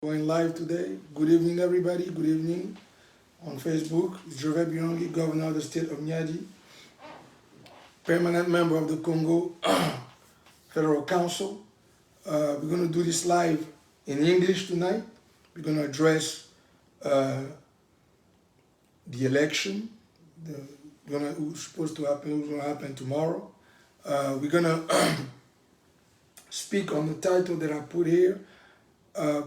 going live today. Good evening, everybody. Good evening on Facebook. It's Gervais Birangui, Governor of the State of Niadi, permanent member of the Kongo Federal Council. We're going to do this live in English tonight. We're going to address the election. Who's supposed to happen, who's going to happen tomorrow. We're going to speak on the title that I put here.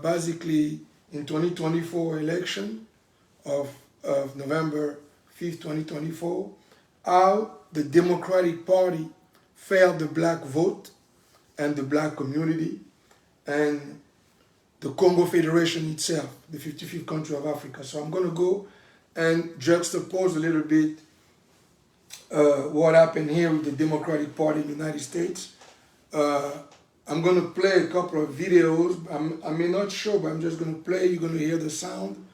Basically, in 2024 election of November 5th, 2024, how the Democratic Party failed the black vote and the black community and the Kongo Federation itself, the 55th country of Africa. So I'm going to go and juxtapose a little bit what happened here with the Democratic Party in the United States. I'm going to play a couple of videos. I may not show, but I'm just going to play. You're going to hear the sound.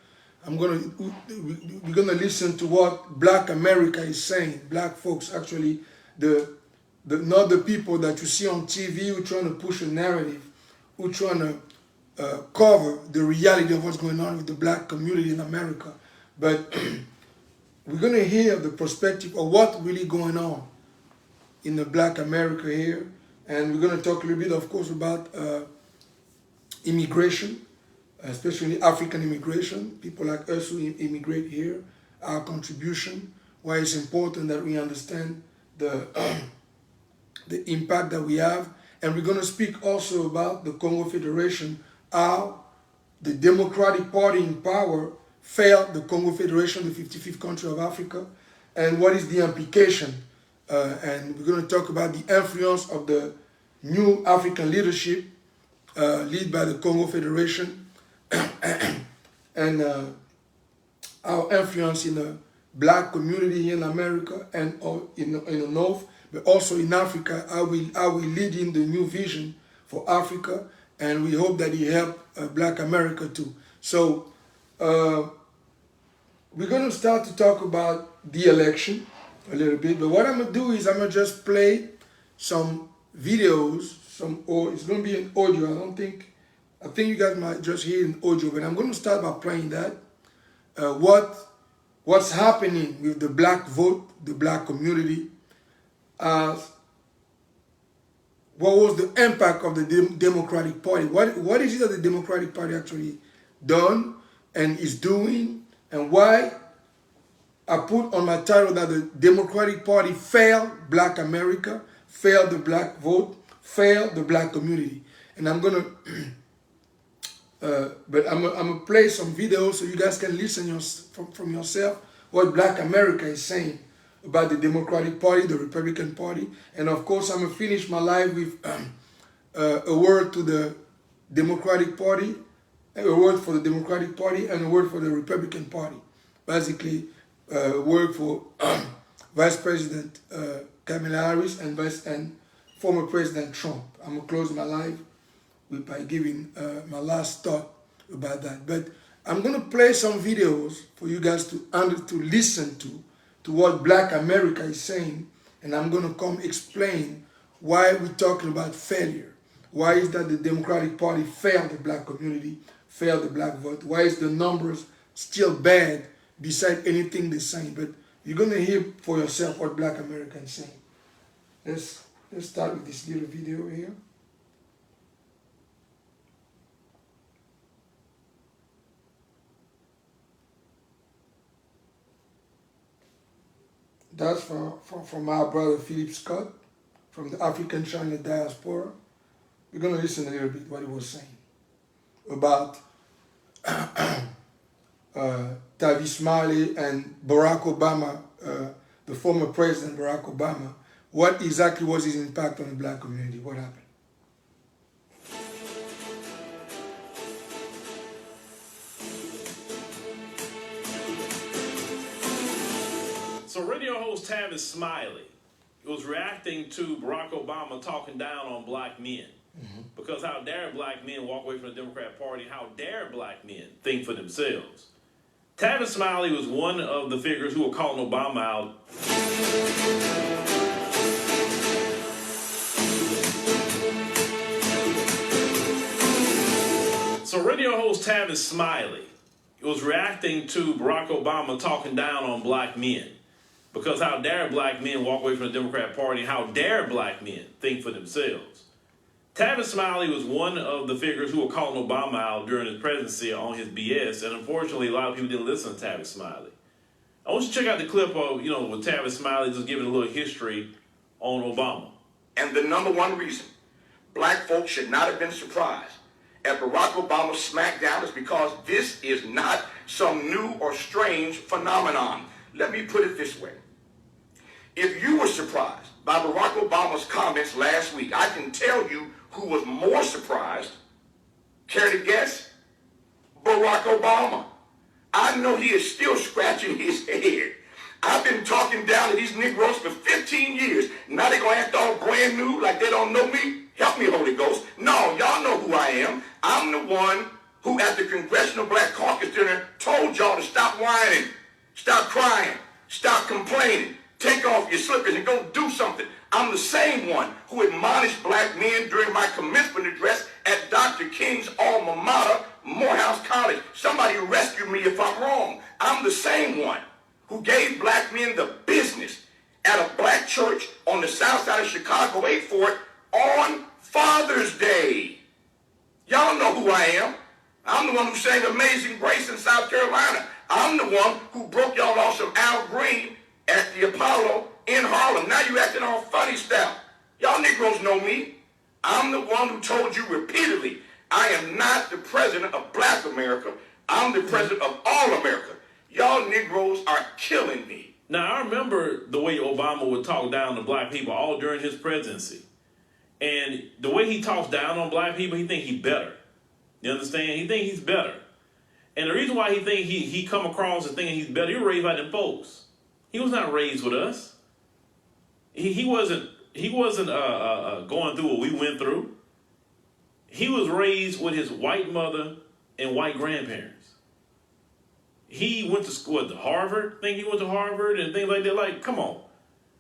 We're going to listen to what Black America is saying. Black folks, actually, not the people that you see on TV who are trying to push a narrative, who are trying to cover the reality of what's going on with the black community in America. But we're going to hear the perspective of what's really going on in the Black America here. And we're going to talk a little bit, of course, about immigration, especially African immigration, people like us who immigrate here, our contribution, why it's important that we understand the impact that we have. And we're going to speak also about the Kongo Federation, how the Democratic Party in power failed the Kongo Federation, the 55th country of Africa, and what is the implication. And we're going to talk about the influence of the new African leadership led by the Kongo Federation and our influence in the black community here in America and in the North, but also in Africa, how we lead in the new vision for Africa, and we hope that it help Black America too. So we're going to start to talk about the election a little bit, but what I'm going to do is I'm going to just play some videos, or it's going to be an audio. I think you guys might just hear an audio, but I'm going to start by playing that. What's happening with the black vote, the black community, what was the impact of the Democratic Party? What is it that the Democratic Party actually done and is doing, and why I put on my title that the Democratic Party failed Black America, failed the black vote, failed the black community. And I'm gonna, but I'm gonna play some videos so you guys can listen from yourself what Black America is saying about the Democratic Party, the Republican Party, and of course I'm gonna finish my live with a word to the Democratic Party, a word for the Democratic Party, and a word for the Republican Party. Basically, a word for Vice President Kamala Harris and former President Trump. I'm going to close my live by giving my last thought about that. But I'm going to play some videos for you guys to listen to what Black America is saying, and I'm going to come explain why we're talking about failure. Why is that the Democratic Party failed the black community, failed the black vote? Why is the numbers still bad beside anything they're saying? But you're going to hear for yourself what Black America is saying. Let's start with this little video here. That's from our brother Philip Scott from the African China diaspora. We're going to listen a little bit what he was saying about Tavis Smiley and Barack Obama, the former President Barack Obama. What exactly was his impact on the black community? What happened? So radio host Tavis Smiley was reacting to Barack Obama talking down on black men. Because how dare black men walk away from the Democrat Party? How dare black men think for themselves? Tavis Smiley was one of the figures who were calling Obama out. So So radio host Tavis Smiley was reacting to Barack Obama talking down on black men. Because how dare black men walk away from the Democrat Party, how dare black men think for themselves. Tavis Smiley was one of the figures who were calling Obama out during his presidency on his BS, and unfortunately a lot of people didn't listen to Tavis Smiley. I want you to check out the clip of, with Tavis Smiley just giving a little history on Obama. And the number one reason black folks should not have been surprised at Barack Obama's smackdown is because this is not some new or strange phenomenon. Let me put it this way. If you were surprised by Barack Obama's comments last week, I can tell you who was more surprised. Care to guess? Barack Obama. I know he is still scratching his head. I've been talking down to these Negroes for 15 years. Now they're going to act all brand new like they don't know me? Help me, Holy Ghost. No, y'all know who I am. I'm the one who at the Congressional Black Caucus dinner told y'all to stop whining, stop crying, stop complaining, take off your slippers and go do something. I'm the same one who admonished black men during my commencement address at Dr. King's alma mater, Morehouse College. Somebody rescue me if I'm wrong. I'm the same one who gave black men the business at a black church on the south side of Chicago, wait for it, on Father's Day. Y'all know who I am. I'm the one who sang Amazing Grace in South Carolina. I'm the one who broke y'all off some Al Green at the Apollo in Harlem. Now you acting all funny style. Y'all Negroes know me. I'm the one who told you repeatedly, I am not the president of black America. I'm the president of all America. Y'all Negroes are killing me. Now, I remember the way Obama would talk down to black people all during his presidency. And the way he talks down on black people, he think he's better. You understand? He think he's better. And the reason why he think he come across as thinking he's better, he was raised by them folks. He was not raised with us. He wasn't going through what we went through. He was raised with his white mother and white grandparents. He went to school, to Harvard. Think he went to Harvard and things like that. Like, come on.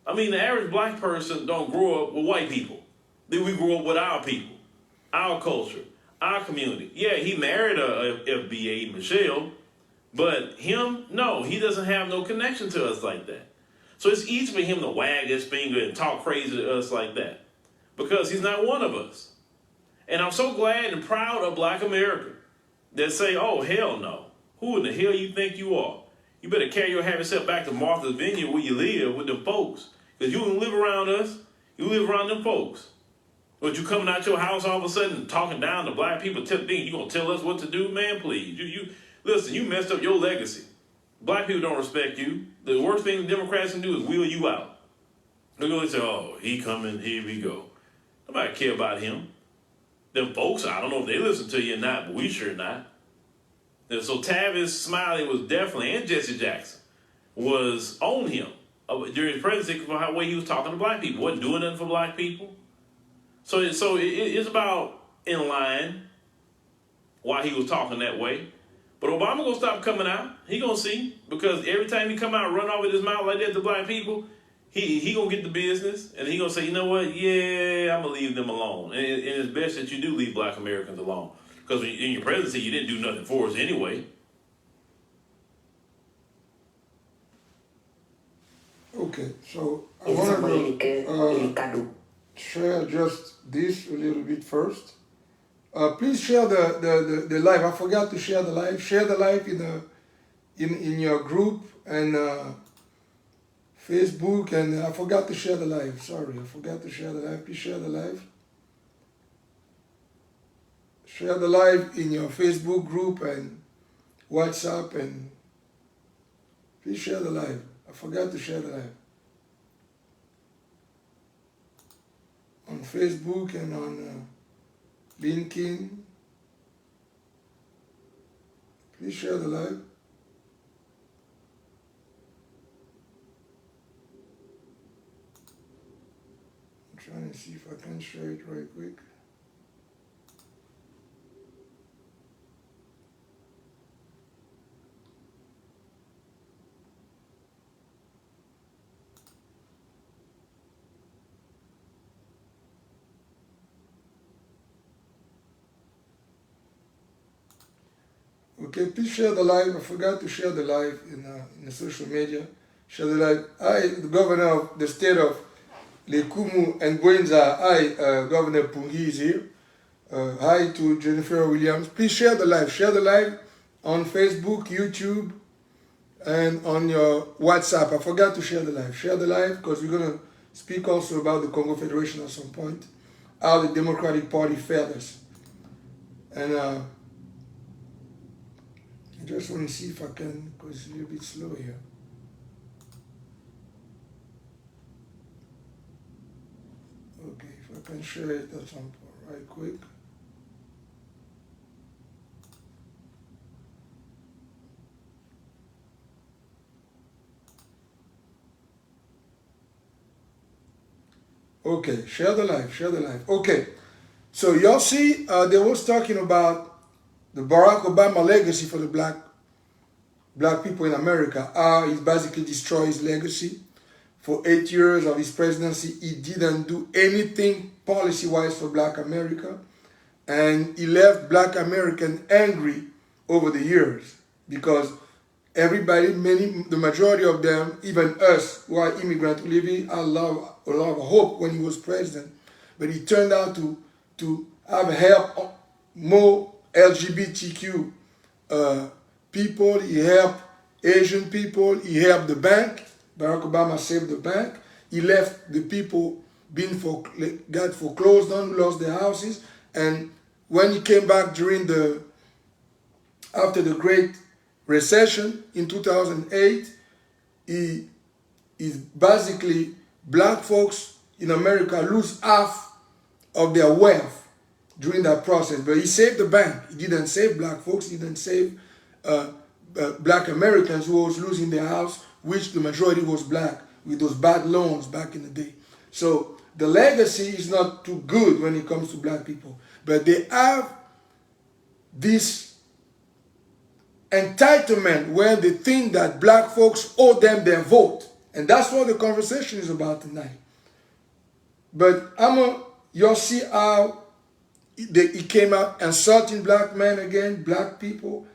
I mean, the average black person don't grow up with white people. Then we grew up with our people, our culture, our community. Yeah, he married a FBA, Michelle, but him, no, he doesn't have no connection to us like that. So it's easy for him to wag his finger and talk crazy to us like that because he's not one of us. And I'm so glad and proud of black America that say, oh, hell no. Who in the hell you think you are? You better carry your happy self back to Martha's Vineyard where you live with them folks. Because you don't live around us. You live around them folks. But you coming out your house all of a sudden and talking down to black people, thinking you going to tell us what to do? Man, please. You listen, you messed up your legacy. Black people don't respect you. The worst thing the Democrats can do is wheel you out. They're going to say, oh, he coming, here we go. Nobody care about him. Them folks, I don't know if they listen to you or not, but we sure not. And so Tavis Smiley was definitely, and Jesse Jackson, was on him during his presidency for how way he was talking to black people. Wasn't doing nothing for black people. So it's about in line why he was talking that way. But Obama gonna stop coming out. He gonna see, because every time he come out and run off with his mouth like that to black people, he gonna get the business and he gonna say, you know what? Yeah, I'm gonna leave them alone. And it's best that you do leave black Americans alone, because in your presidency you didn't do nothing for us anyway. Okay, so I want to share just this a little bit first. Please share the live. I forgot to share the live. Share the live in your group and Facebook, and I forgot to share the live. Sorry, I forgot to share the live. Please share the live. Share the live in your Facebook group and WhatsApp, and please share the live. I forgot to share the live. On Facebook and on LinkedIn. Please share the live. I'm trying to see if I can share it right quick. Okay, please share the live. I forgot to share the live in the social media. Share the live. I, the governor of the state of Lekumu and Buenza, Governor Pungi is here. Hi to Jennifer Williams. Please share the live. Share the live on Facebook, YouTube, and on your WhatsApp. I forgot to share the live. Share the live because we're going to speak also about the Kongo Federation at some point, how the Democratic Party failed us. And I just want to see if I can, because it's a little bit slow here. Okay, if I can share it at some point, right quick. Okay, share the live, share the live. Okay, so y'all see, they was talking about the Barack Obama legacy for the black people in America. How he basically destroyed his legacy. For 8 years of his presidency, he didn't do anything policy-wise for Black America, and he left Black Americans angry over the years because everybody, the majority of them, even us who are immigrants, who live in a lot of hope when he was president, but he turned out to have help more LGBTQ people. He helped Asian people. He helped the bank. Barack Obama saved the bank. He left the people got foreclosed on, lost their houses, and when he came back after the Great Recession in 2008, he basically, black folks in America lose half of their wealth during that process. But he saved the bank. He didn't save black folks. He didn't save black Americans who was losing their house, which the majority was black, with those bad loans back in the day. So the legacy is not too good when it comes to black people. But they have this entitlement where they think that black folks owe them their vote. And that's what the conversation is about tonight. But you'll see how he came out insulting black men again, black people,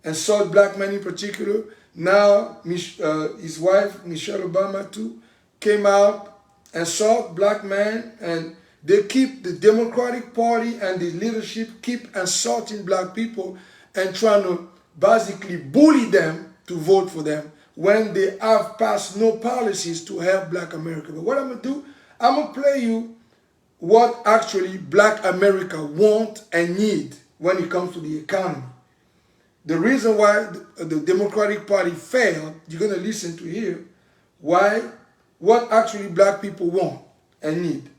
insult black men in particular. Now his wife, Michelle Obama too, came out, insult black men, and they keep, the Democratic Party and the leadership keep insulting black people and trying to basically bully them to vote for them when they have passed no policies to help black America. But what I'm going to do, I'm going to play you what actually black America want and need when it comes to the economy. The reason why the Democratic Party failed, you're going to listen to here, what actually black people want and need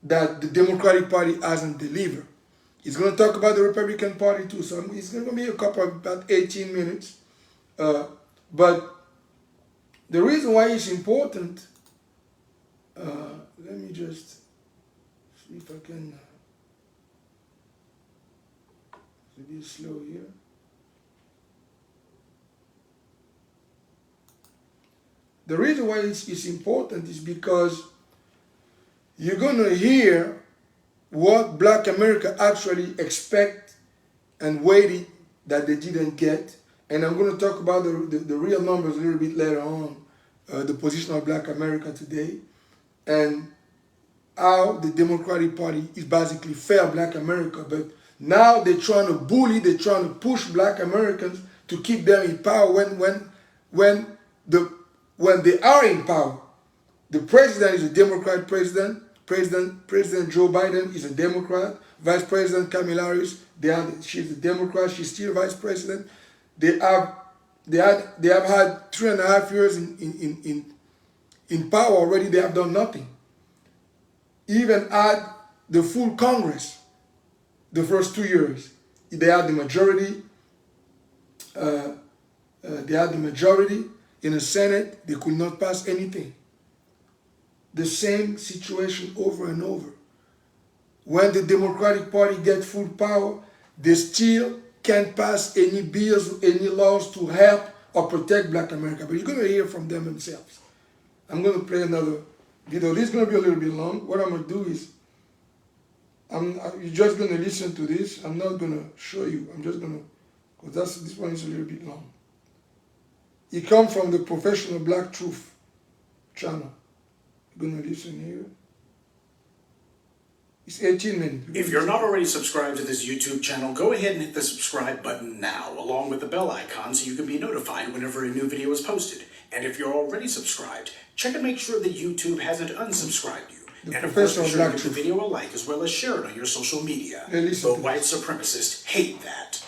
that the Democratic Party hasn't delivered. He's going to talk about the Republican Party too, so it's going to be a couple of about 18 minutes. But the reason why it's important, let me just see if I can, it's a bit slow here. The reason why it's important is because you're going to hear what black America actually expect and waited that they didn't get. And I'm going to talk about the real numbers a little bit later on, the position of black America today, and how the Democratic Party is basically fair black America. But now they're trying to bully, they're trying to push black Americans to keep them in power when they are in power. The president is a Democrat president. President Joe Biden is a Democrat. Vice President Kamala Harris, she's a Democrat. She's still vice president. They have had 3.5 years in power already. They have done nothing. Even had the full Congress the first 2 years. They had the majority. In the Senate. They could not pass anything. The same situation over and over. When the Democratic Party gets full power, they still can't pass any bills, any laws to help or protect black America. But you're going to hear from them themselves. I'm going to play another video. This is going to be a little bit long. What I'm going to do is You're just gonna listen to this. I'm not gonna show you. I'm just gonna, because this one is a little bit long. It comes from the Professional Black Truth channel. You're gonna listen here. It's 18 minutes. If you're not already subscribed to this YouTube channel, go ahead and hit the subscribe button now, along with the bell icon so you can be notified whenever a new video is posted. And if you're already subscribed, check and make sure that YouTube hasn't unsubscribed you. And of course, be sure to give the video a like as well as share it on your social media. The white supremacists hate that.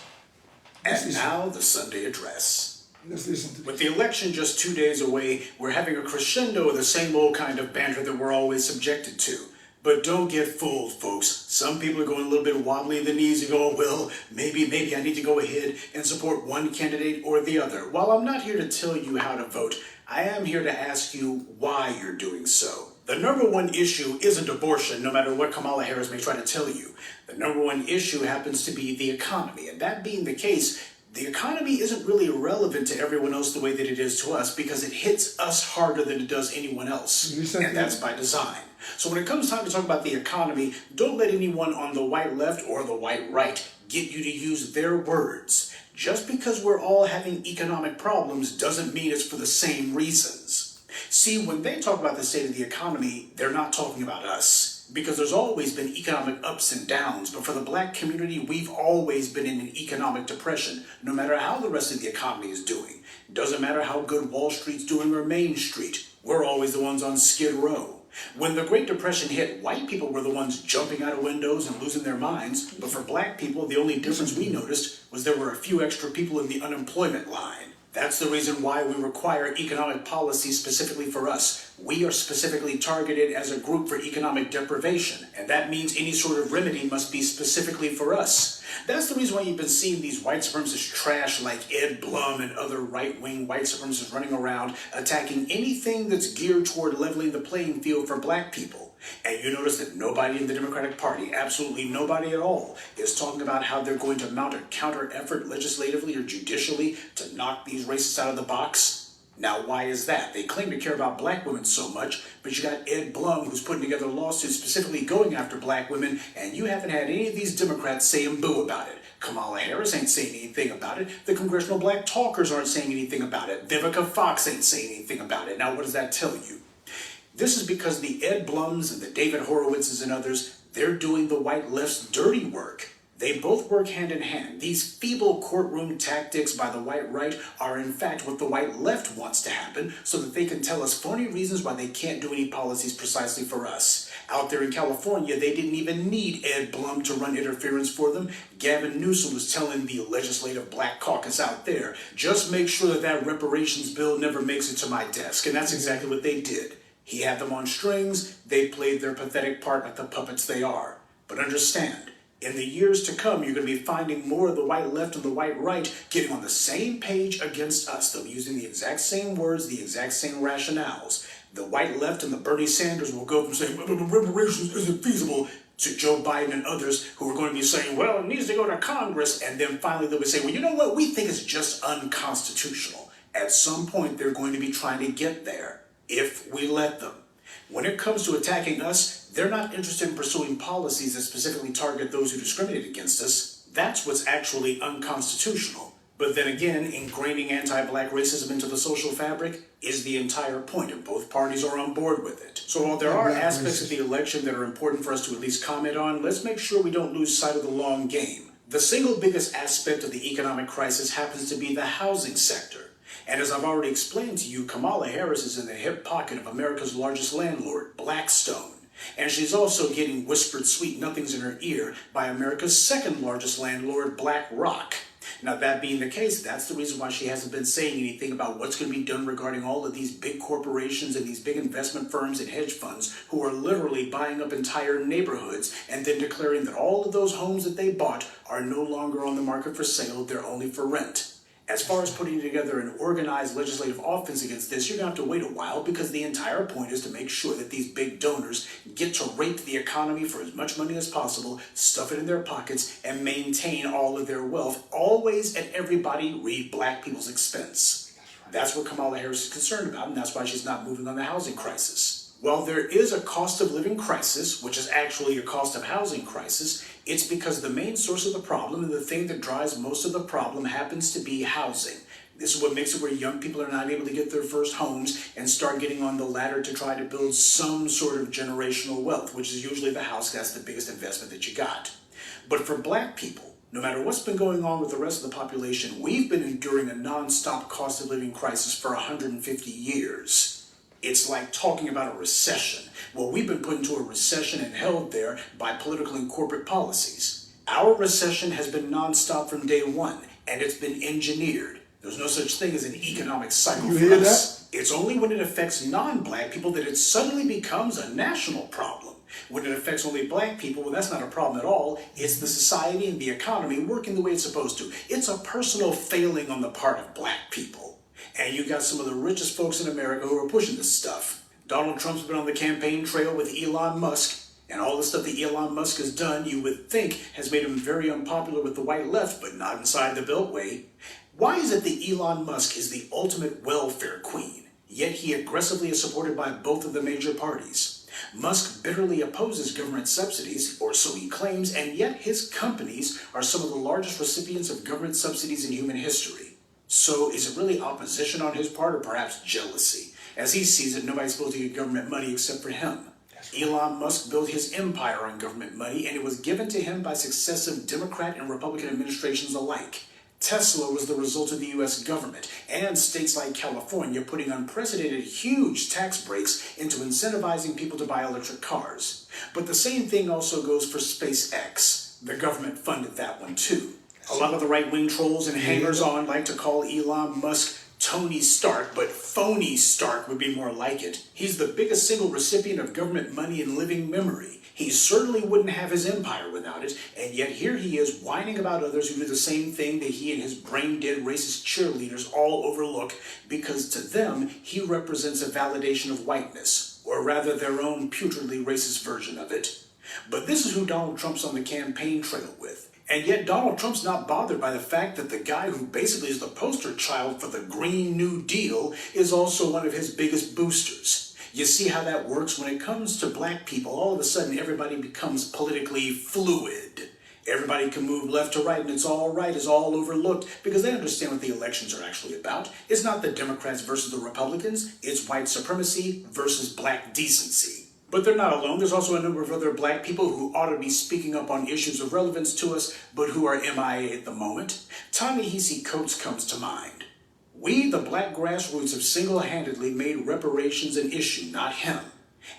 And now the Sunday address. Let's listen to this. With the election just 2 days away, we're having a crescendo of the same old kind of banter that we're always subjected to. But don't get fooled, folks. Some people are going a little bit wobbly in the knees and going, well, maybe I need to go ahead and support one candidate or the other. While I'm not here to tell you how to vote, I am here to ask you why you're doing so. The number one issue isn't abortion, no matter what Kamala Harris may try to tell you. The number one issue happens to be the economy. And that being the case, the economy isn't really relevant to everyone else the way that it is to us because it hits us harder than it does anyone else. And that's by design. So when it comes time to talk about the economy, don't let anyone on the white left or the white right get you to use their words. Just because we're all having economic problems doesn't mean it's for the same reasons. See, when they talk about the state of the economy, they're not talking about us. Because there's always been economic ups and downs, but for the black community, we've always been in an economic depression, no matter how the rest of the economy is doing. Doesn't matter how good Wall Street's doing or Main Street, we're always the ones on Skid Row. When the Great Depression hit, white people were the ones jumping out of windows and losing their minds, but for black people, the only difference we noticed was there were a few extra people in the unemployment line. That's the reason why we require economic policy specifically for us. We are specifically targeted as a group for economic deprivation, and that means any sort of remedy must be specifically for us. That's the reason why you've been seeing these white supremacist trash like Ed Blum and other right-wing white supremacists running around attacking anything that's geared toward leveling the playing field for black people. And you notice that nobody in the Democratic Party, absolutely nobody at all, is talking about how they're going to mount a counter-effort legislatively or judicially to knock these racists out of the box. Now, why is that? They claim to care about black women so much, but you got Ed Blum who's putting together lawsuits specifically going after black women, and you haven't had any of these Democrats saying boo about it. Kamala Harris ain't saying anything about it. The Congressional Black Talkers aren't saying anything about it. Vivica Fox ain't saying anything about it. Now, what does that tell you? This is because the Ed Blums and the David Horowitzes and others, they're doing the white left's dirty work. They both work hand in hand. These feeble courtroom tactics by the white right are in fact what the white left wants to happen so that they can tell us phony reasons why they can't do any policies precisely for us. Out there in California, they didn't even need Ed Blum to run interference for them. Gavin Newsom was telling the legislative black caucus out there, just make sure that that reparations bill never makes it to my desk. And that's exactly what they did. He had them on strings, they played their pathetic part like the puppets they are. But understand, in the years to come, you're going to be finding more of the white left and the white right getting on the same page against us. They'll be using the exact same words, the exact same rationales. The white left and the Bernie Sanders will go from saying, reparations isn't feasible, to Joe Biden and others who are going to be saying, well, it needs to go to Congress. And then finally they'll be saying, well, you know what? We think it's just unconstitutional. At some point, they're going to be trying to get there. If we let them. When it comes to attacking us, they're not interested in pursuing policies that specifically target those who discriminate against us. That's what's actually unconstitutional. But then again, ingraining anti-black racism into the social fabric is the entire point, and both parties are on board with it. So while there are aspects of the election that are important for us to at least comment on, let's make sure we don't lose sight of the long game. The single biggest aspect of the economic crisis happens to be the housing sector. And as I've already explained to you, Kamala Harris is in the hip pocket of America's largest landlord, Blackstone. And she's also getting whispered sweet nothings in her ear by America's second largest landlord, BlackRock. Now, that being the case, that's the reason why she hasn't been saying anything about what's going to be done regarding all of these big corporations and these big investment firms and hedge funds who are literally buying up entire neighborhoods and then declaring that all of those homes that they bought are no longer on the market for sale, they're only for rent. As far as putting together an organized legislative offense against this, you're going to have to wait a while because the entire point is to make sure that these big donors get to rape the economy for as much money as possible, stuff it in their pockets, and maintain all of their wealth, always at everybody, read black people's expense. That's what Kamala Harris is concerned about, and that's why she's not moving on the housing crisis. While there is a cost of living crisis, which is actually a cost of housing crisis, it's because the main source of the problem and the thing that drives most of the problem happens to be housing. This is what makes it where young people are not able to get their first homes and start getting on the ladder to try to build some sort of generational wealth, which is usually the house that's the biggest investment that you got. But for black people, no matter what's been going on with the rest of the population, we've been enduring a non-stop cost of living crisis for 150 years. It's like talking about a recession. Well, we've been put into a recession and held there by political and corporate policies. Our recession has been non-stop from day one, and it's been engineered. There's no such thing as an economic cycle You for hear us. It's only when it affects non-black people that it suddenly becomes a national problem. When it affects only black people, well, that's not a problem at all. It's the society and the economy working the way it's supposed to. It's a personal failing on the part of black people. And you got some of the richest folks in America who are pushing this stuff. Donald Trump's been on the campaign trail with Elon Musk, and all the stuff that Elon Musk has done, you would think, has made him very unpopular with the white left, but not inside the Beltway. Why is it that Elon Musk is the ultimate welfare queen, yet he aggressively is supported by both of the major parties? Musk bitterly opposes government subsidies, or so he claims, and yet his companies are some of the largest recipients of government subsidies in human history. So is it really opposition on his part, or perhaps jealousy? As he sees it, nobody's supposed to get government money except for him. Elon Musk built his empire on government money, and it was given to him by successive Democrat and Republican administrations alike. Tesla was the result of the U.S. government and states like California putting unprecedented huge tax breaks into incentivizing people to buy electric cars. But the same thing also goes for SpaceX. The government funded that one too. A lot of the right-wing trolls and hangers-on like to call Elon Musk Tony Stark, but phony Stark would be more like it. He's the biggest single recipient of government money in living memory. He certainly wouldn't have his empire without it, and yet here he is whining about others who do the same thing that he and his brain-dead racist cheerleaders all overlook, because to them, he represents a validation of whiteness, or rather their own putridly racist version of it. But this is who Donald Trump's on the campaign trail with. And yet Donald Trump's not bothered by the fact that the guy who basically is the poster child for the Green New Deal is also one of his biggest boosters. You see how that works? When it comes to black people, all of a sudden everybody becomes politically fluid. Everybody can move left to right, and it's all right, is all overlooked, because they understand what the elections are actually about. It's not the Democrats versus the Republicans, it's white supremacy versus black decency. But they're not alone. There's also a number of other black people who ought to be speaking up on issues of relevance to us, but who are MIA at the moment. Ta-Nehisi Coates comes to mind. We, the black grassroots, have single-handedly made reparations an issue, not him.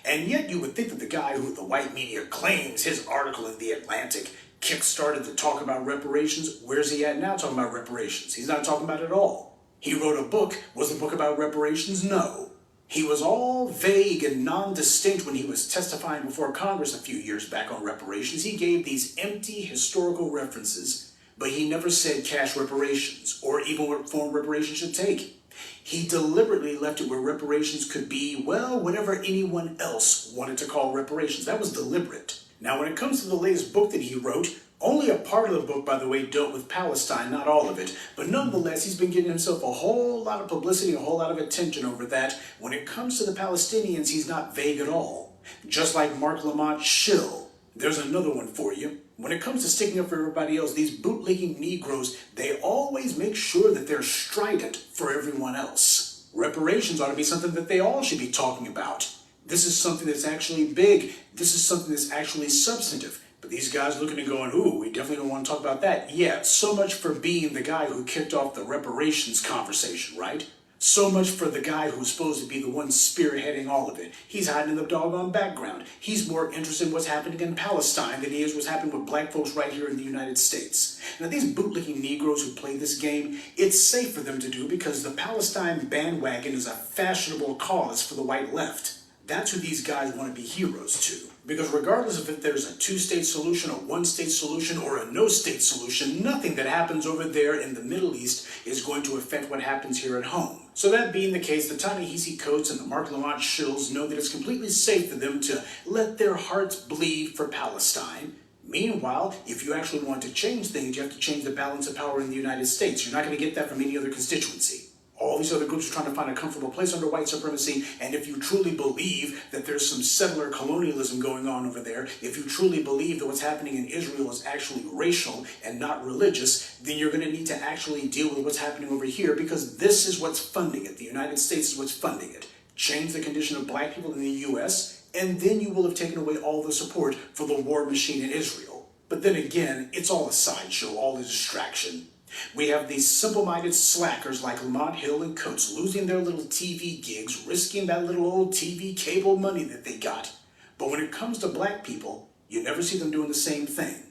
And yet you would think that the guy who the white media claims his article in The Atlantic kick-started the talk about reparations, where's he at now talking about reparations? He's not talking about it at all. He wrote a book. Was the book about reparations? No. He was all vague and non-distinct when he was testifying before Congress a few years back on reparations. He gave these empty historical references, but he never said cash reparations or even what form reparations should take. He deliberately left it where reparations could be, well, whatever anyone else wanted to call reparations. That was deliberate. Now, when it comes to the latest book that he wrote, only a part of the book, by the way, dealt with Palestine, not all of it. But nonetheless, he's been getting himself a whole lot of publicity, a whole lot of attention over that. When it comes to the Palestinians, he's not vague at all. Just like Mark Lamont Schill. There's another one for you. When it comes to sticking up for everybody else, these bootlegging Negroes, they always make sure that they're strident for everyone else. Reparations ought to be something that they all should be talking about. This is something that's actually big. This is something that's actually substantive. But these guys looking and going, ooh, we definitely don't want to talk about that. Yeah, so much for being the guy who kicked off the reparations conversation, right? So much for the guy who's supposed to be the one spearheading all of it. He's hiding in the doggone background. He's more interested in what's happening in Palestine than he is what's happening with black folks right here in the United States. Now, these bootlicking Negroes who play this game, it's safe for them to do because the Palestine bandwagon is a fashionable cause for the white left. That's who these guys want to be heroes to. Because regardless of if there's a two-state solution, a one-state solution, or a no-state solution, nothing that happens over there in the Middle East is going to affect what happens here at home. So that being the case, the Ta-Nehisi Coates and the Mark Lamont Schills know that it's completely safe for them to let their hearts bleed for Palestine. Meanwhile, if you actually want to change things, you have to change the balance of power in the United States. You're not going to get that from any other constituency. All All these other groups are trying to find a comfortable place under white supremacy, and if you truly believe that there's some settler colonialism going on over there, if you truly believe that what's happening in Israel is actually racial and not religious, then you're going to need to actually deal with what's happening over here, because this is what's funding it. The United States is what's funding it. Change the condition of black people in the U.S., and then you will have taken away all the support for the war machine in Israel. But then again, it's all a sideshow, all a distraction. We have these simple-minded slackers like Lamont Hill and Coates losing their little TV gigs, risking that little old TV cable money that they got. But when it comes to black people, you never see them doing the same thing.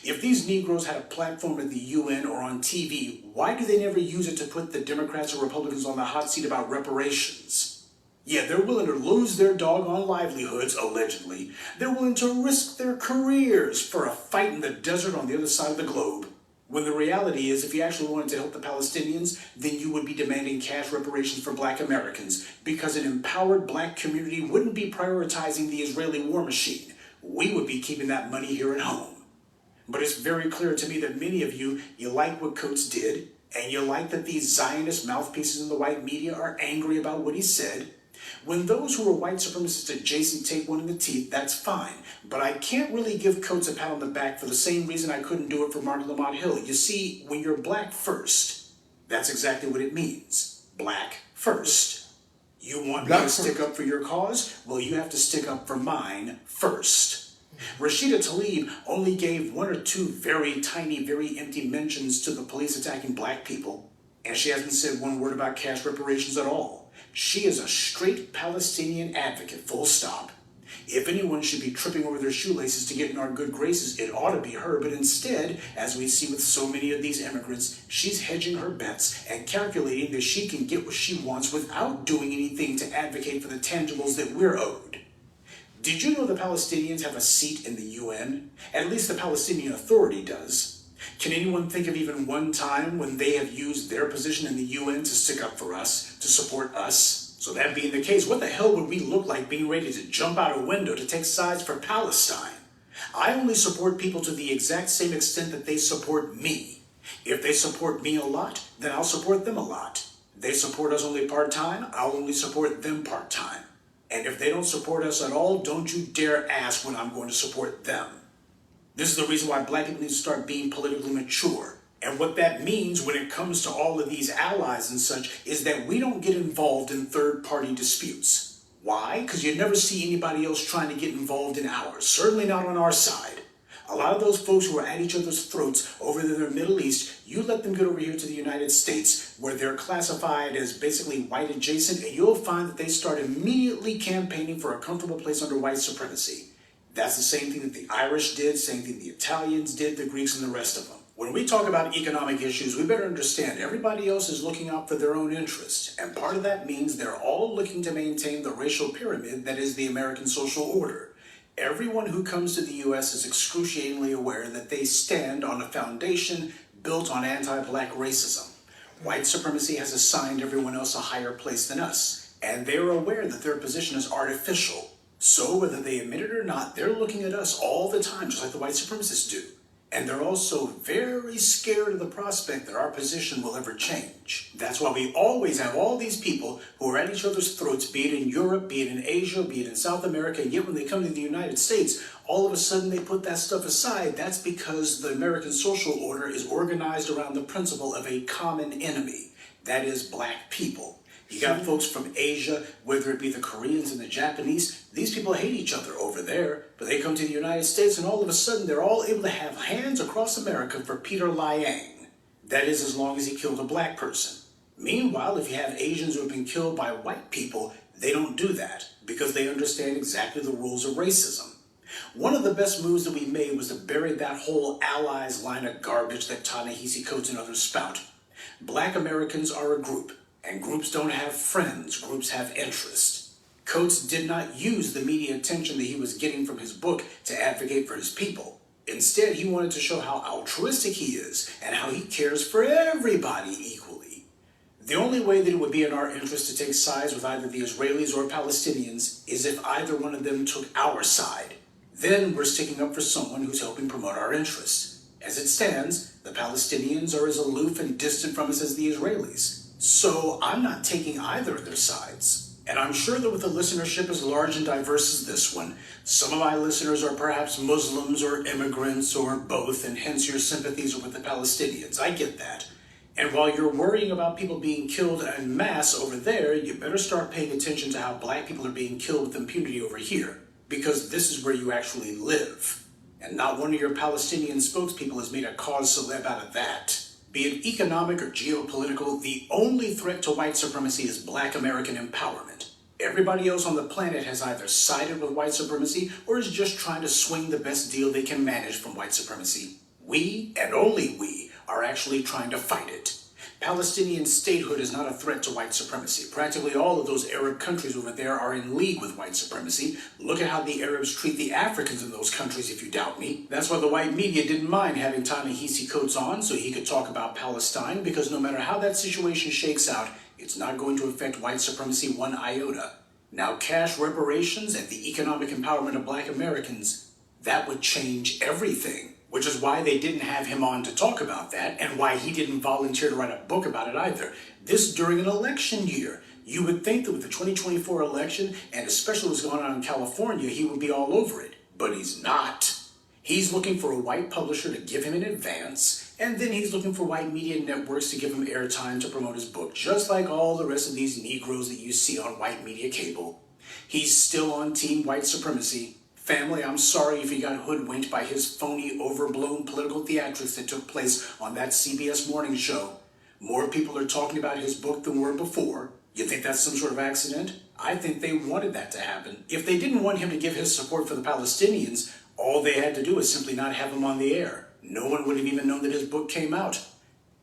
If these Negroes had a platform at the UN or on TV, why do they never use it to put the Democrats or Republicans on the hot seat about reparations? Yeah, they're willing to lose their doggone livelihoods, allegedly. They're willing to risk their careers for a fight in the desert on the other side of the globe. When the reality is, if you actually wanted to help the Palestinians, then you would be demanding cash reparations for black Americans, because an empowered black community wouldn't be prioritizing the Israeli war machine. We would be keeping that money here at home. But it's very clear to me that many of you like what Coates did, and you like that these Zionist mouthpieces in the white media are angry about what he said. When those who are white supremacist adjacent take one in the teeth, that's fine. But I can't really give Coates a pat on the back for the same reason I couldn't do it for Mark Lamont Hill. You see, when you're black first, that's exactly what it means. Black first. You want me to stick up for your cause? Well, you have to stick up for mine first. Rashida Tlaib only gave one or two very tiny, very empty mentions to the police attacking black people, and she hasn't said one word about cash reparations at all. She is a straight Palestinian advocate, full stop. If anyone should be tripping over their shoelaces to get in our good graces, it ought to be her, but instead, as we see with so many of these immigrants, she's hedging her bets and calculating that she can get what she wants without doing anything to advocate for the tangibles that we're owed. Did you know the Palestinians have a seat in the UN? At least the Palestinian Authority does. Can anyone think of even one time when they have used their position in the UN to stick up for us, to support us? So that being the case, what the hell would we look like being ready to jump out a window to take sides for Palestine? I only support people to the exact same extent that they support me. If they support me a lot, then I'll support them a lot. They support us only part-time, I'll only support them part-time. And if they don't support us at all, don't you dare ask when I'm going to support them. This is the reason why black people need to start being politically mature. And what that means when it comes to all of these allies and such is that we don't get involved in third-party disputes. Why? Because you never see anybody else trying to get involved in ours, certainly not on our side. A lot of those folks who are at each other's throats over in the Middle East, you let them get over here to the United States, where they're classified as basically white adjacent, and you'll find that they start immediately campaigning for a comfortable place under white supremacy. That's the same thing that the Irish did, same thing the Italians did, the Greeks, and the rest of them. When we talk about economic issues, we better understand everybody else is looking out for their own interests, and part of that means they're all looking to maintain the racial pyramid that is the American social order. Everyone who comes to the U.S. is excruciatingly aware that they stand on a foundation built on anti-black racism. White supremacy has assigned everyone else a higher place than us, and they are aware that their position is artificial. So whether they admit it or not, they're looking at us all the time, just like the white supremacists do. And they're also very scared of the prospect that our position will ever change. That's why we always have all these people who are at each other's throats, be it in Europe, be it in Asia, be it in South America, and yet when they come to the United States, all of a sudden they put that stuff aside. That's because the American social order is organized around the principle of a common enemy. That is black people. You got folks from Asia, whether it be the Koreans and the Japanese, these people hate each other over there, but they come to the United States and all of a sudden they're all able to have hands across America for Peter Liang. That is, as long as he killed a black person. Meanwhile, if you have Asians who have been killed by white people, they don't do that because they understand exactly the rules of racism. One of the best moves that we made was to bury that whole allies line of garbage that Ta-Nehisi Coates and others spout. Black Americans are a group. And groups don't have friends, groups have interests. Coates did not use the media attention that he was getting from his book to advocate for his people. Instead, he wanted to show how altruistic he is and how he cares for everybody equally. The only way that it would be in our interest to take sides with either the Israelis or Palestinians is if either one of them took our side. Then we're sticking up for someone who's helping promote our interests. As it stands, the Palestinians are as aloof and distant from us as the Israelis. So I'm not taking either of their sides. And I'm sure that with a listenership as large and diverse as this one, some of my listeners are perhaps Muslims or immigrants or both, and hence your sympathies are with the Palestinians. I get that. And while you're worrying about people being killed en masse over there, you better start paying attention to how black people are being killed with impunity over here. Because this is where you actually live. And not one of your Palestinian spokespeople has made a cause celeb out of that. Be it economic or geopolitical, the only threat to white supremacy is black American empowerment. Everybody else on the planet has either sided with white supremacy or is just trying to swing the best deal they can manage from white supremacy. We, and only we, are actually trying to fight it. Palestinian statehood is not a threat to white supremacy. Practically all of those Arab countries over there are in league with white supremacy. Look at how the Arabs treat the Africans in those countries, if you doubt me. That's why the white media didn't mind having Ta-Nehisi Coates on so he could talk about Palestine, because no matter how that situation shakes out, it's not going to affect white supremacy one iota. Now, cash reparations and the economic empowerment of black Americans, that would change everything. Which is why they didn't have him on to talk about that, and why he didn't volunteer to write a book about it either. This during an election year. You would think that with the 2024 election, and especially what's going on in California, he would be all over it. But he's not. He's looking for a white publisher to give him an advance, and then he's looking for white media networks to give him airtime to promote his book, just like all the rest of these Negroes that you see on white media cable. He's still on team white supremacy. Family, I'm sorry if you got hoodwinked by his phony, overblown political theatrics that took place on that CBS morning show. More people are talking about his book than were before. You think that's some sort of accident? I think they wanted that to happen. If they didn't want him to give his support for the Palestinians, all they had to do was simply not have him on the air. No one would have even known that his book came out.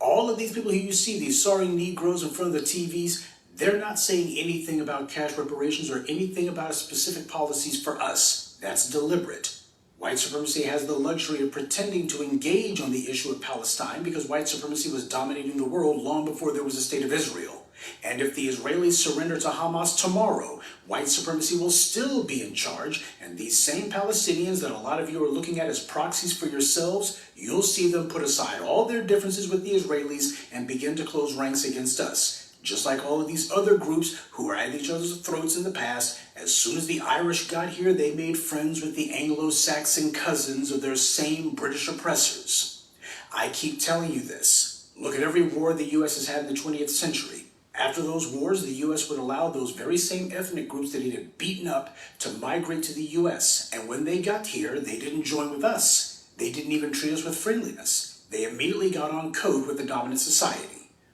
All of these people who you see, these sorry Negroes in front of the TVs, they're not saying anything about cash reparations or anything about specific policies for us. That's deliberate. White supremacy has the luxury of pretending to engage on the issue of Palestine because white supremacy was dominating the world long before there was a state of Israel. And if the Israelis surrender to Hamas tomorrow, white supremacy will still be in charge, and these same Palestinians that a lot of you are looking at as proxies for yourselves, you'll see them put aside all their differences with the Israelis and begin to close ranks against us. Just like all of these other groups who were at each other's throats in the past, as soon as the Irish got here, they made friends with the Anglo-Saxon cousins of their same British oppressors. I keep telling you this. Look at every war the U.S. has had in the 20th century. After those wars, the U.S. would allow those very same ethnic groups that it had beaten up to migrate to the U.S. And when they got here, they didn't join with us. They didn't even treat us with friendliness. They immediately got on code with the dominant society.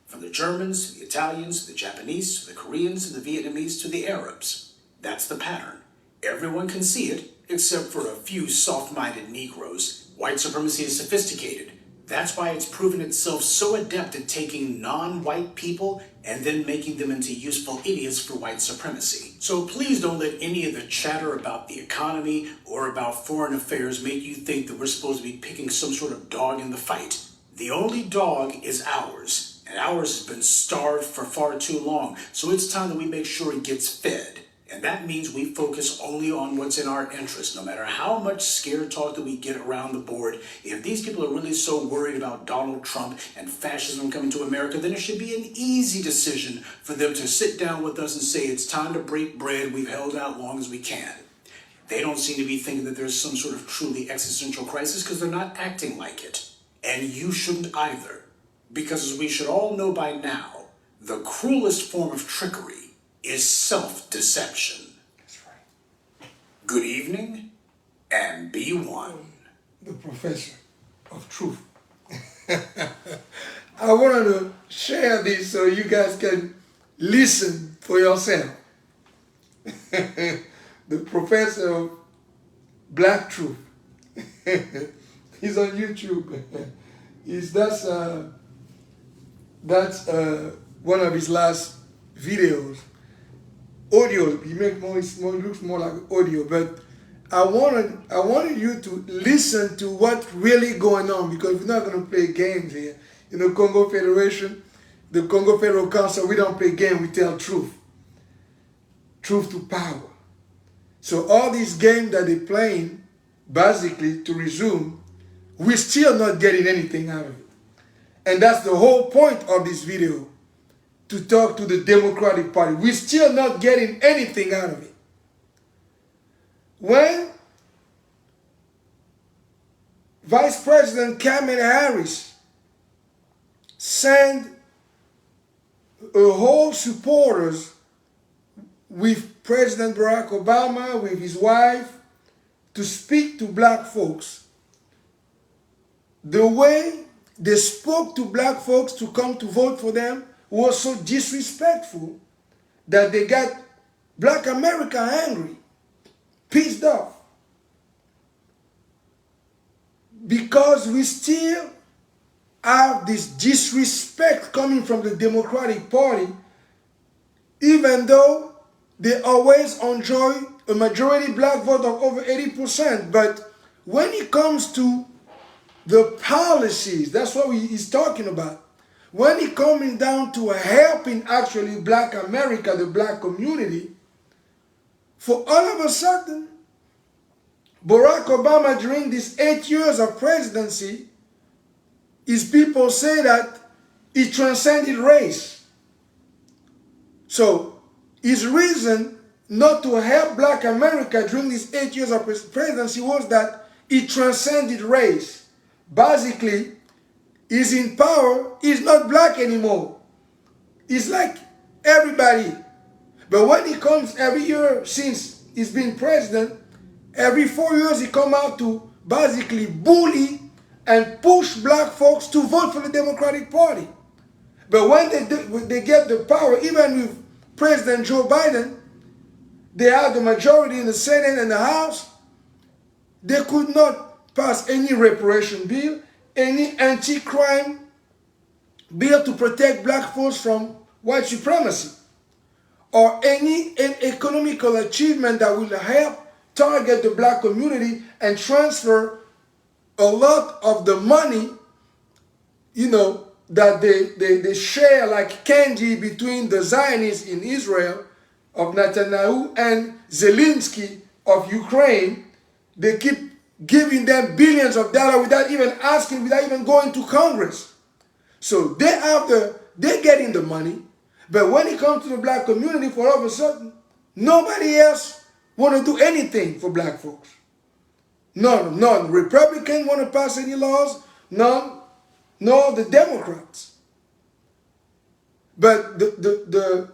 From the Germans, to the Italians, to the Japanese, to the Koreans, to the Vietnamese, to the Arabs. That's the pattern. Everyone can see it, except for a few soft-minded Negroes. White supremacy is sophisticated. That's why it's proven itself so adept at taking non-white people and then making them into useful idiots for white supremacy. So please don't let any of the chatter about the economy or about foreign affairs make you think that we're supposed to be picking some sort of dog in the fight. The only dog is ours. And ours has been starved for far too long, so it's time that we make sure it gets fed. And that means we focus only on what's in our interest, no matter how much scare talk that we get around the board. If these people are really so worried about Donald Trump and fascism coming to America, then it should be an easy decision for them to sit down with us and say, it's time to break bread, we've held out long as we can. They don't seem to be thinking that there's some sort of truly existential crisis because they're not acting like it. And you shouldn't either. Because as we should all know by now, the cruelest form of trickery is self-deception. That's right. Good evening, and be one. The professor of truth. I wanted to share this so you guys can listen for yourself. The professor of black truth. He's on YouTube. That's one of his last videos. Audio, he makes looks more like audio, but I wanted you to listen to what's really going on, because we're not going to play games here. In the Kongo Federation, the Kongo Federal Council, we don't play games, we tell truth. Truth to power. So all these games that they're playing, basically, to resume, we're still not getting anything out of it. And that's the whole point of this video. to talk to the Democratic Party. We're still not getting anything out of it. When Vice President Kamala Harris sent her whole supporters with President Barack Obama, with his wife, to speak to black folks, the way they spoke to black folks to come to vote for them was so disrespectful that they got black America angry, pissed off. Because we still have this disrespect coming from the Democratic Party, even though they always enjoy a majority black vote of over 80%. But when it comes to the policies, that's what he's talking about. When it comes down to helping actually black America, the black community, for all of a sudden, Barack Obama, during these 8 years of presidency, his people say that he transcended race. So his reason not to help black America during these 8 years of presidency was that he transcended race. Basically, he's in power, he's not black anymore. He's like everybody. But when he comes every year since he's been president, every 4 years he come out to basically bully and push black folks to vote for the Democratic Party. But when they get the power, even with President Joe Biden, they have the majority in the Senate and the House, they could not pass any reparation bill, any anti-crime bill to protect black folks from white supremacy, or any economical achievement that will help target the black community and transfer a lot of the money, that they share like candy between the Zionists in Israel of Netanyahu and Zelensky of Ukraine. They keep giving them billions of dollars without even asking, without even going to Congress. So they're getting the money. But when it comes to the black community, for all of a sudden, nobody else want to do anything for black folks. None. Republicans want to pass any laws. None. Nor the Democrats. But the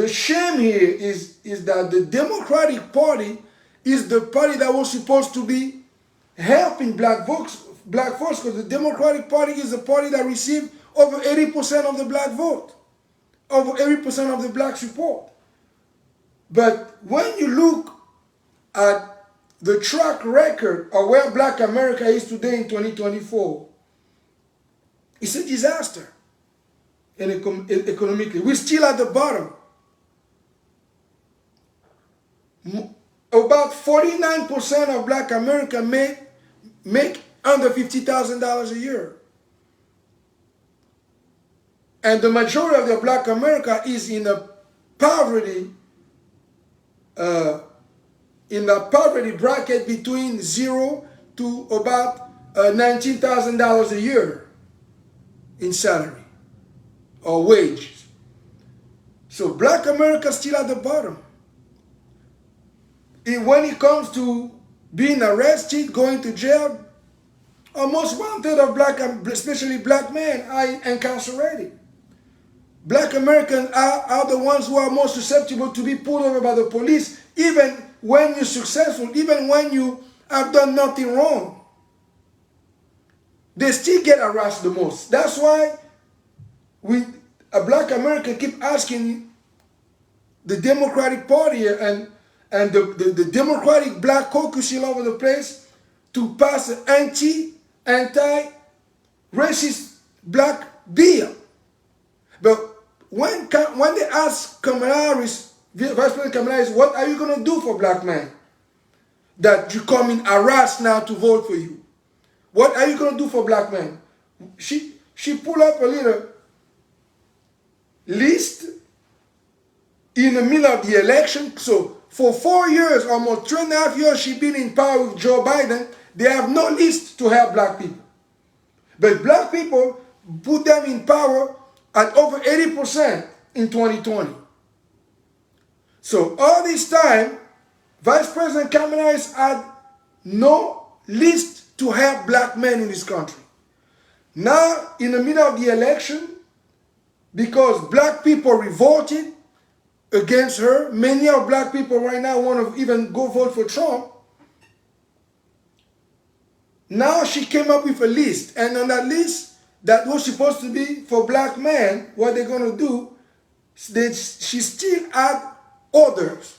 shame here is that the Democratic Party is the party that was supposed to be helping black folks, because the Democratic Party is the party that received over 80% of the black vote, over 80% of the black support. But when you look at the track record of where black America is today in 2024, it's a disaster. And economically, we're still at the bottom. About 49% of black America make under $50,000 a year. And the majority of the black America is in a poverty bracket between 0 to about $19,000 a year in salary or wages. So black America is still at the bottom. When it comes to being arrested, going to jail, almost 1/3 of black, especially black men, are incarcerated. Black Americans are the ones who are most susceptible to be pulled over by the police, even when you're successful, even when you have done nothing wrong. They still get harassed the most. That's why a black American keep asking the Democratic Party and the Democratic Black Caucus all over the place to pass an anti-racist black bill. But when they ask Kamala Harris, Vice President Kamala Harris, what are you going to do for black men that you come in harassed now to vote for you? What are you going to do for black men? She pulled up a little list in the middle of the election. So for 4 years, almost 3.5 years, she's been in power with Joe Biden. They have no list to help black people. But black people put them in power at over 80% in 2020. So all this time, Vice President Kamala Harris had no list to help black men in this country. Now, in the middle of the election, because black people revolted against her, many of black people right now want to even go vote for Trump. Now she came up with a list, and on that list that was supposed to be for black men, what they're going to do, she still had others.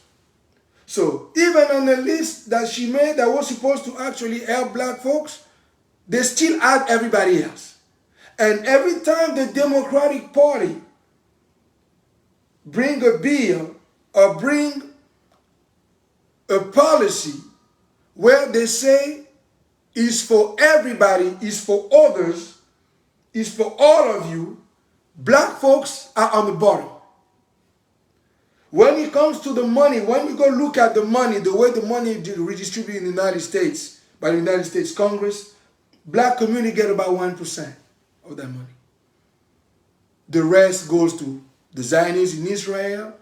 So even on the list that she made that was supposed to actually help black folks, they still add everybody else. And every time the Democratic Party bring a bill or bring a policy where they say is for everybody, is for others, is for all of you, black folks are on the bottom. When it comes to the money, when we go look at the money, the way the money is redistributed in the United States, by the United States Congress, black community get about 1% of that money. The rest goes to the Zionists in Israel,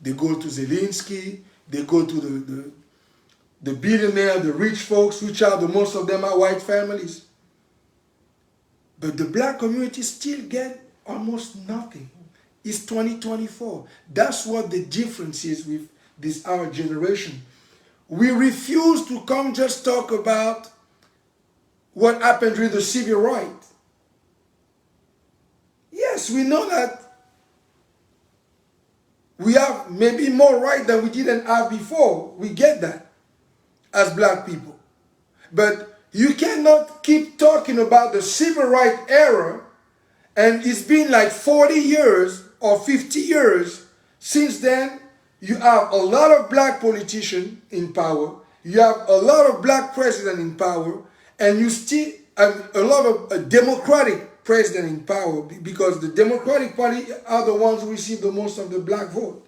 they go to Zelensky, they go to the billionaire, the rich folks, which are most of them are white families. But the black community still get almost nothing. It's 2024. That's what the difference is with our generation. We refuse to come just talk about what happened during the civil rights. Yes, we know that we have maybe more right than we didn't have before. We get that as black people. But you cannot keep talking about the civil rights era, and it's been like 40 years or 50 years since then. You have a lot of black politicians in power, you have a lot of black presidents in power, and you still have a lot of a Democratic president in power, because the Democratic Party are the ones who receive the most of the black vote,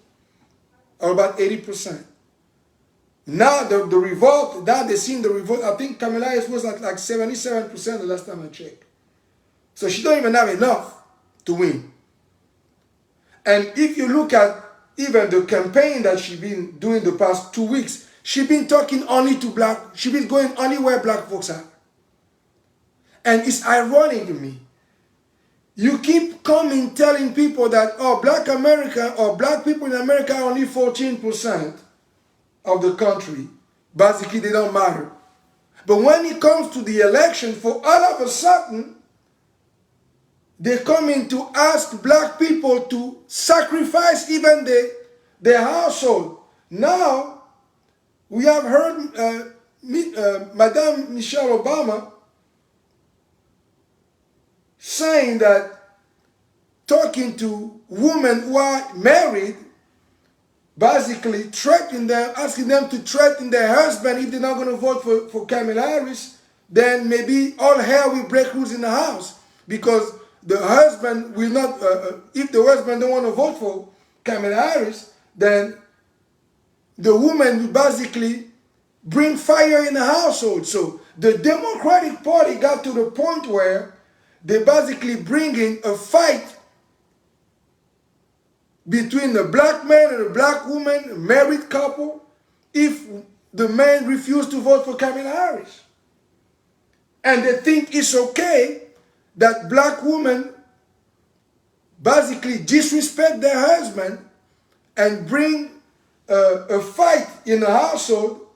or about 80%. Now the revolt, now they've seen the revolt. I think Kamala Harris was at like 77% the last time I checked. So she don't even have enough to win. And if you look at even the campaign that she's been doing the past 2 weeks, she's been talking only to black, she's been going only where black folks are. And it's ironic to me. You keep coming telling people that, oh, black America or black people in America are only 14% of the country. Basically, they don't matter. But when it comes to the election, for all of a sudden, they come in to ask black people to sacrifice even their household. Now, we have heard Madame Michelle Obama saying that, talking to women who are married, basically threatening them, asking them to threaten their husband if they're not going to vote for Kamala Harris, then maybe all hell will break loose in the house, because the husband will not, if the husband don't want to vote for Kamala Harris, then the woman will basically bring fire in the household. So the Democratic Party got to the point where they basically bring in a fight between the black man and the black woman, a married couple, if the man refused to vote for Kamala Harris. And they think it's okay that black women basically disrespect their husband and bring a fight in the household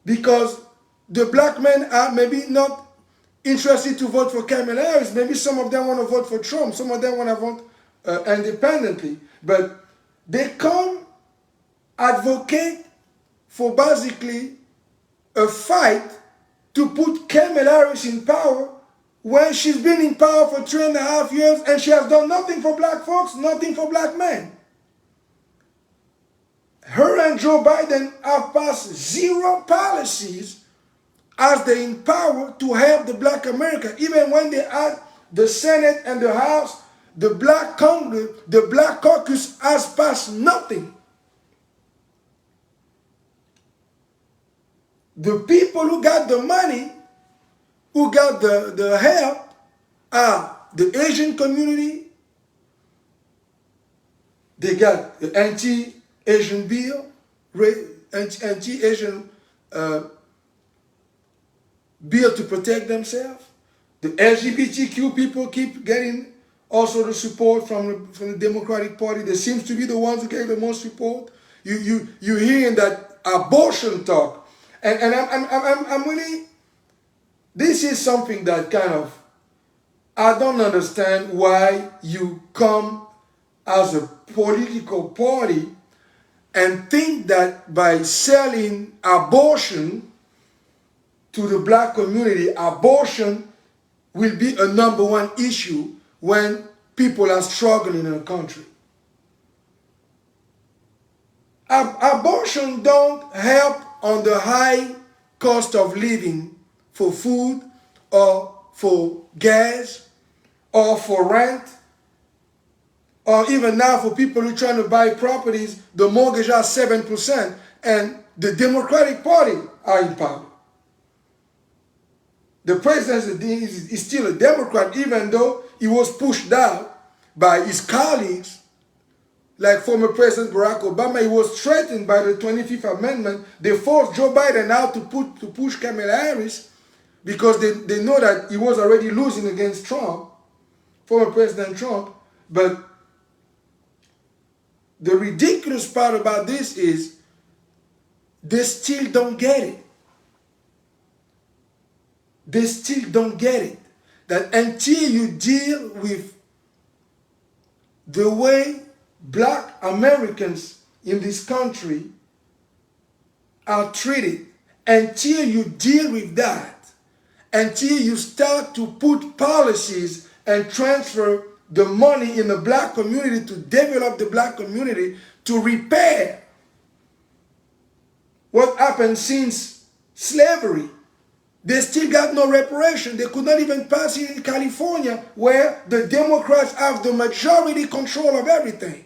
because the black men are maybe not interested to vote for Kamala Harris. Maybe some of them want to vote for Trump. Some of them want to vote independently. But they come advocate for basically a fight to put Kamala Harris in power when she's been in power for 3.5 years and she has done nothing for black folks, nothing for black men. Her and Joe Biden have passed 0 policies as they're in power to help the black America. Even when they had the Senate and the House, the black Congress, the black caucus has passed nothing. The people who got the money, who got the help, are the Asian community, They got the anti-Asian bill, anti-Asian bill to protect themselves. The LGBTQ people keep getting also the support from the Democratic Party. They seem to be the ones who get the most support. You're hearing that abortion talk, and I'm really. This is something that kind of, I don't understand why you come as a political party and think that by selling abortion to the black community, abortion will be a #1 issue when people are struggling in a country. Abortion don't help on the high cost of living for food or for gas or for rent, or even now for people who are trying to buy properties, the mortgage are 7%, and the Democratic Party are in power. The president is still a Democrat, even though he was pushed out by his colleagues, like former President Barack Obama. He was threatened by the 25th Amendment. They forced Joe Biden out to push Kamala Harris because they know that he was already losing against Trump, former President Trump. But the ridiculous part about this is they still don't get it. They still don't get it. That until you deal with the way black Americans in this country are treated, until you deal with that, until you start to put policies and transfer the money in the black community to develop the black community, to repair what happened since slavery, they still got no reparation. They could not even pass it in California, where the Democrats have the majority control of everything.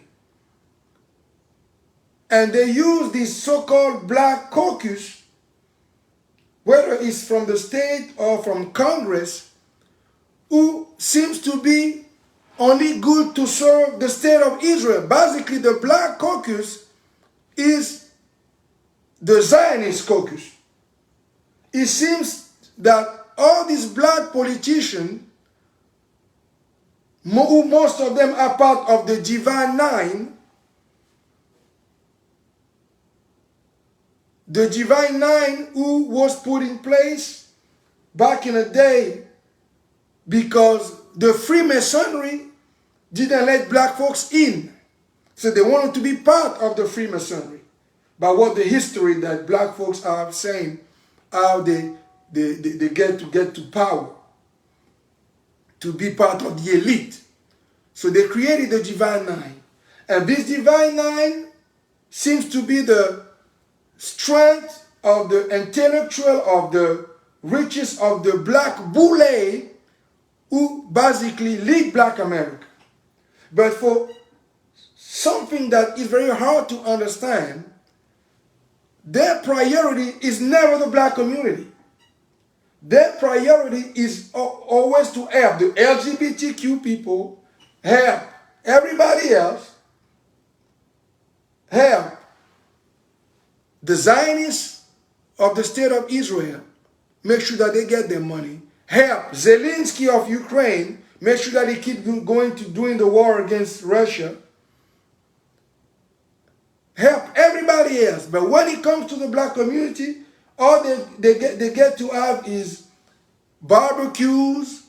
And they use this so-called black caucus, whether it's from the state or from Congress, who seems to be only good to serve the state of Israel. Basically, the black caucus is the Zionist caucus. It seems that all these black politicians, most of them are part of the Divine Nine. The Divine Nine, who was put in place back in the day because the Freemasonry didn't let black folks in. So they wanted to be part of the Freemasonry. But what the history that black folks are saying, how they get to power, to be part of the elite. So they created the Divine Nine. And this Divine Nine seems to be the strength of the intellectual, of the riches of the black boule who basically lead black America. But for something that is very hard to understand, their priority is never the black community. Their priority is always to help the LGBTQ people, help everybody else, help the Zionists of the state of Israel, make sure that they get their money, help Zelensky of Ukraine, make sure that he keep doing the war against Russia, help everybody else. But when it comes to the black community, all they get to have is barbecues.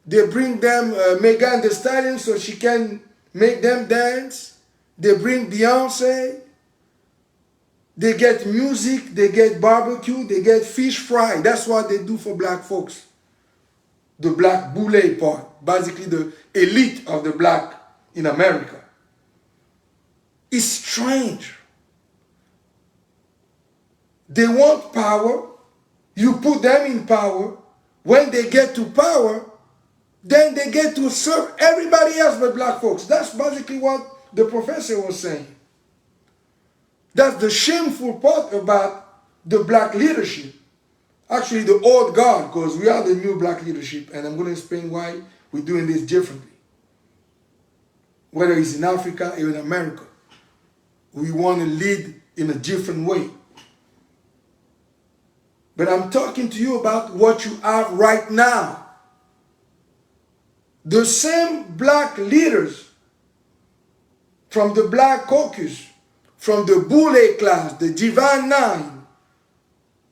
They bring them Megan Thee Stallion so she can make them dance. They bring Beyonce. They get music, they get barbecue, they get fish fry. That's what they do for black folks. The black boule part, basically the elite of the black in America. It's strange. They want power. You put them in power. When they get to power, then they get to serve everybody else but black folks. That's basically what the professor was saying. That's the shameful part about the black leadership. Actually, the old guard, because we are the new black leadership, and I'm going to explain why we're doing this differently. whether it's in Africa or in America. We want to lead in a different way. But I'm talking to you about what you have right now. The same black leaders from the Black Caucus, from the Boule class, the Divine Nine,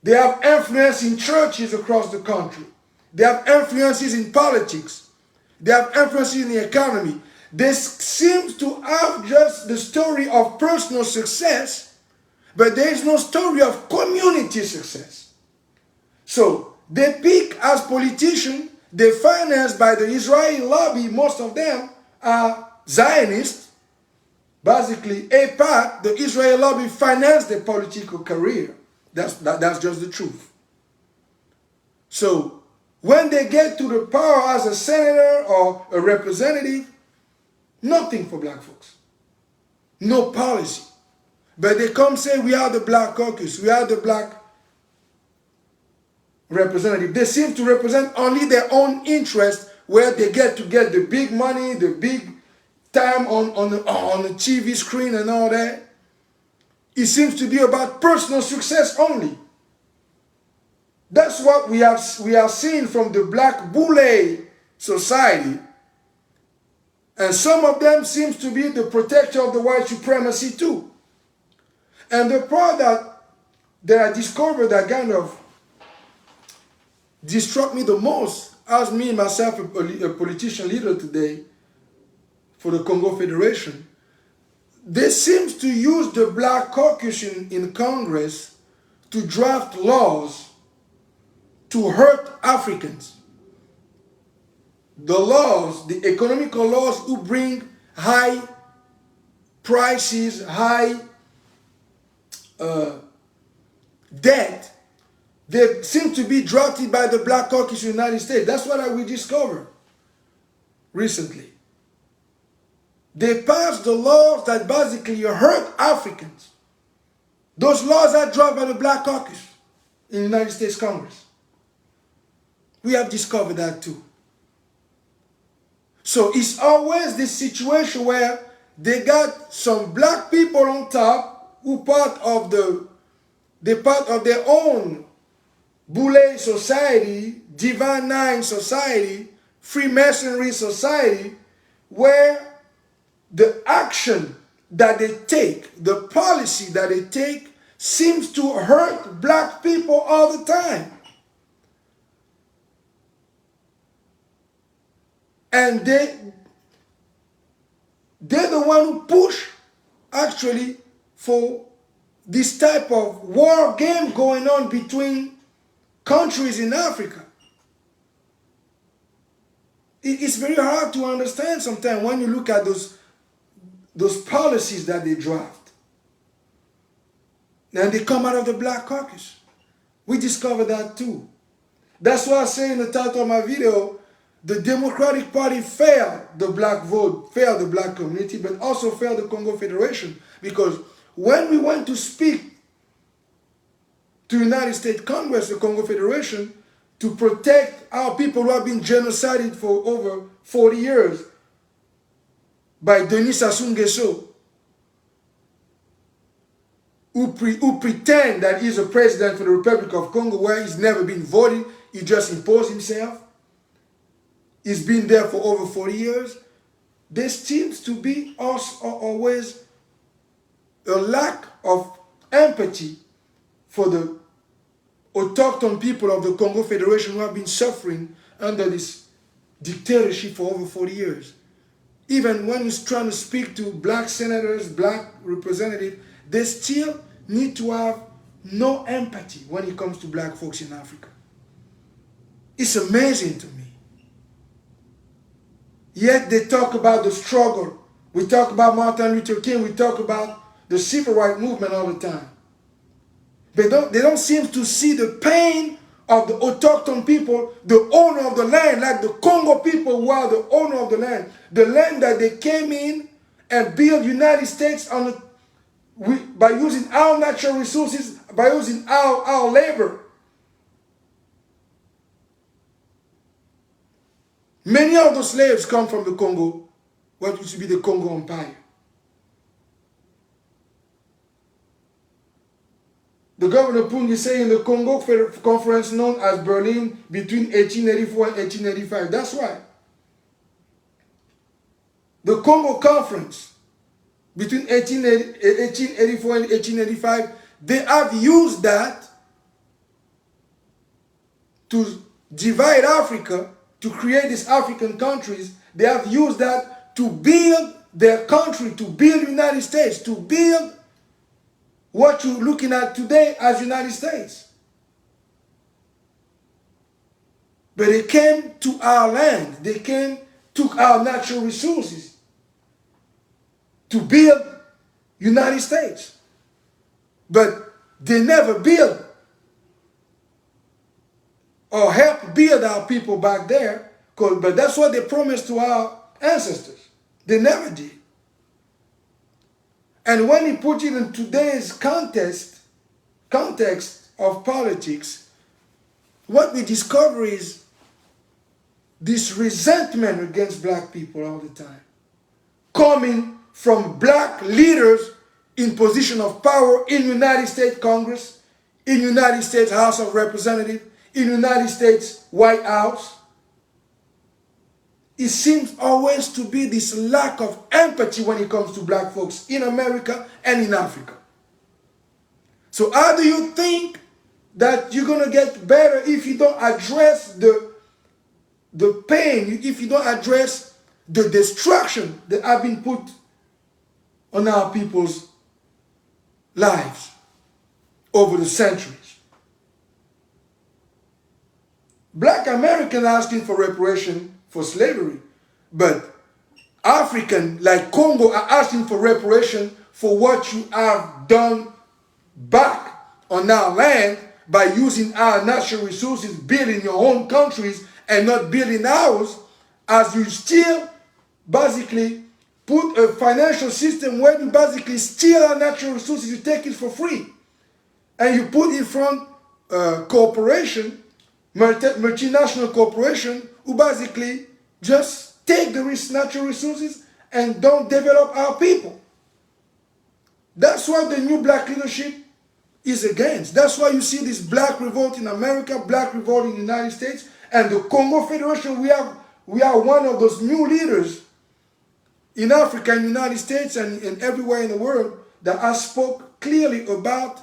they have influence in churches across the country. They have influences in politics. They have influences in the economy. This seems to have just the story of personal success, but there is no story of community success. So they pick as politicians, they're financed by the Israeli lobby. Most of them are Zionists. Basically, AIPAC, the Israeli lobby, financed their political career. That's just the truth. So when they get to the power as a senator or a representative, nothing for black folks. No policy. But they come say, we are the Black Caucus, we are the black representative. They seem to represent only their own interest, where they get to get the big money, the big time on the TV screen and all that. It seems to be about personal success only. That's what we are seeing from the Black Boule society. And some of them seems to be the protector of the white supremacy too. And the part that I discovered that kind of distraught me the most, as me myself a politician leader today for the Kongo Federation, they seem to use the Black Caucus in Congress to draft laws to hurt Africans. The laws, the economical laws who bring high prices, high debt, they seem to be drafted by the Black Caucus in the United States. That's what we discovered recently. They passed the laws that basically hurt Africans. Those laws are drafted by the Black Caucus in the United States Congress. We have discovered that too. So it's always this situation where they got some black people on top who they're part of their own Boule society, Divine Nine society, Freemasonry society, where the action that they take, the policy that they take, seems to hurt black people all the time. And they're the one who push actually for this type of war game going on between countries in Africa. It's very hard to understand sometimes when you look at those policies that they draft. And they come out of the Black Caucus. We discovered that too. That's why I say in the title of my video, the Democratic Party failed the black vote, failed the black community, but also failed the Kongo Federation. Because when we went to speak to United States Congress, the Kongo Federation, to protect our people who have been genocided for over 40 years by Denis Sassou Nguesso, who pretend that he's a president for the Republic of Congo, where he's never been voted, he just imposed himself. He's been there for over 40 years. There seems to be also always a lack of empathy for the autochthon people of the Kongo Federation who have been suffering under this dictatorship for over 40 years. Even when he's trying to speak to black senators, black representatives, they still need to have no empathy when it comes to black folks in Africa. It's amazing to me. Yet they talk about the struggle. We talk about Martin Luther King. We talk about the civil rights movement all the time. But they don't seem to see the pain of the autochthon people, the owner of the land, like the Congo people who are the owner of the land that they came in and built United States on by using our natural resources, by using our labor. Many of the slaves come from the Congo what used to be the Congo Empire. The governor Pungi say in the Kongo Conference known as Berlin between 1884 and 1885. That's why. The Congo Conference between 1884 and 1885, they have used that to divide Africa, to create these African countries. They have used that to build their country, to build the United States, to build what you're looking at today as United States. But they came to our land. They took our natural resources to build United States. But they never built or helped build our people back there. But that's what they promised to our ancestors. They never did. And when you put it in today's context of politics, what we discover is this resentment against black people all the time, coming from black leaders in position of power in United States Congress, in United States House of Representatives, in United States White House. It seems always to be this lack of empathy when it comes to black folks in America and in Africa. So how do you think that you're going to get better if you don't address the pain, if you don't address the destruction that have been put on our people's lives over the centuries? Black Americans asking for reparation for slavery, but African like Congo are asking for reparation for what you have done back on our land by using our natural resources, building your own countries and not building ours, as you still basically put a financial system where you basically steal our natural resources, you take it for free, and you put in front corporation, multinational corporation, who basically just take the natural resources and don't develop our people. That's what the new black leadership is against. That's why you see this black revolt in America, black revolt in the United States, and the Kongo Federation. We are one of those new leaders in Africa and United States and everywhere in the world that has spoke clearly about